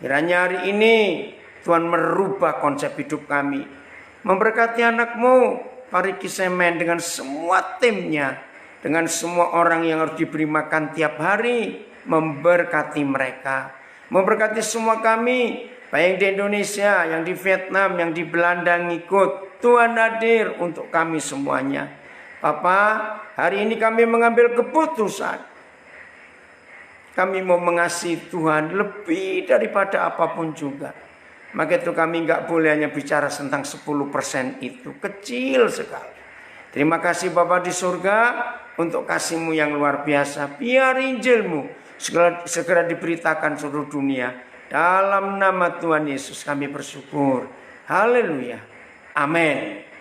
Kiranya hari ini Tuhan merubah konsep hidup kami. Memberkati anakmu, Pariki Semen dengan semua timnya, dengan semua orang yang harus diberi makan tiap hari, memberkati mereka. Memberkati semua kami, baik di Indonesia, yang di Vietnam, yang di Belanda ngikut. Tuhan hadir untuk kami semuanya. Papa, hari ini kami mengambil keputusan. Kami mau mengasihi Tuhan lebih daripada apapun juga. Maka itu kami nggak boleh hanya bicara tentang 10% itu. Kecil sekali. Terima kasih Bapa di surga untuk kasih-Mu yang luar biasa. Biar Injil-Mu segera diberitakan seluruh dunia. Dalam nama Tuhan Yesus kami bersyukur. Haleluya. Amin.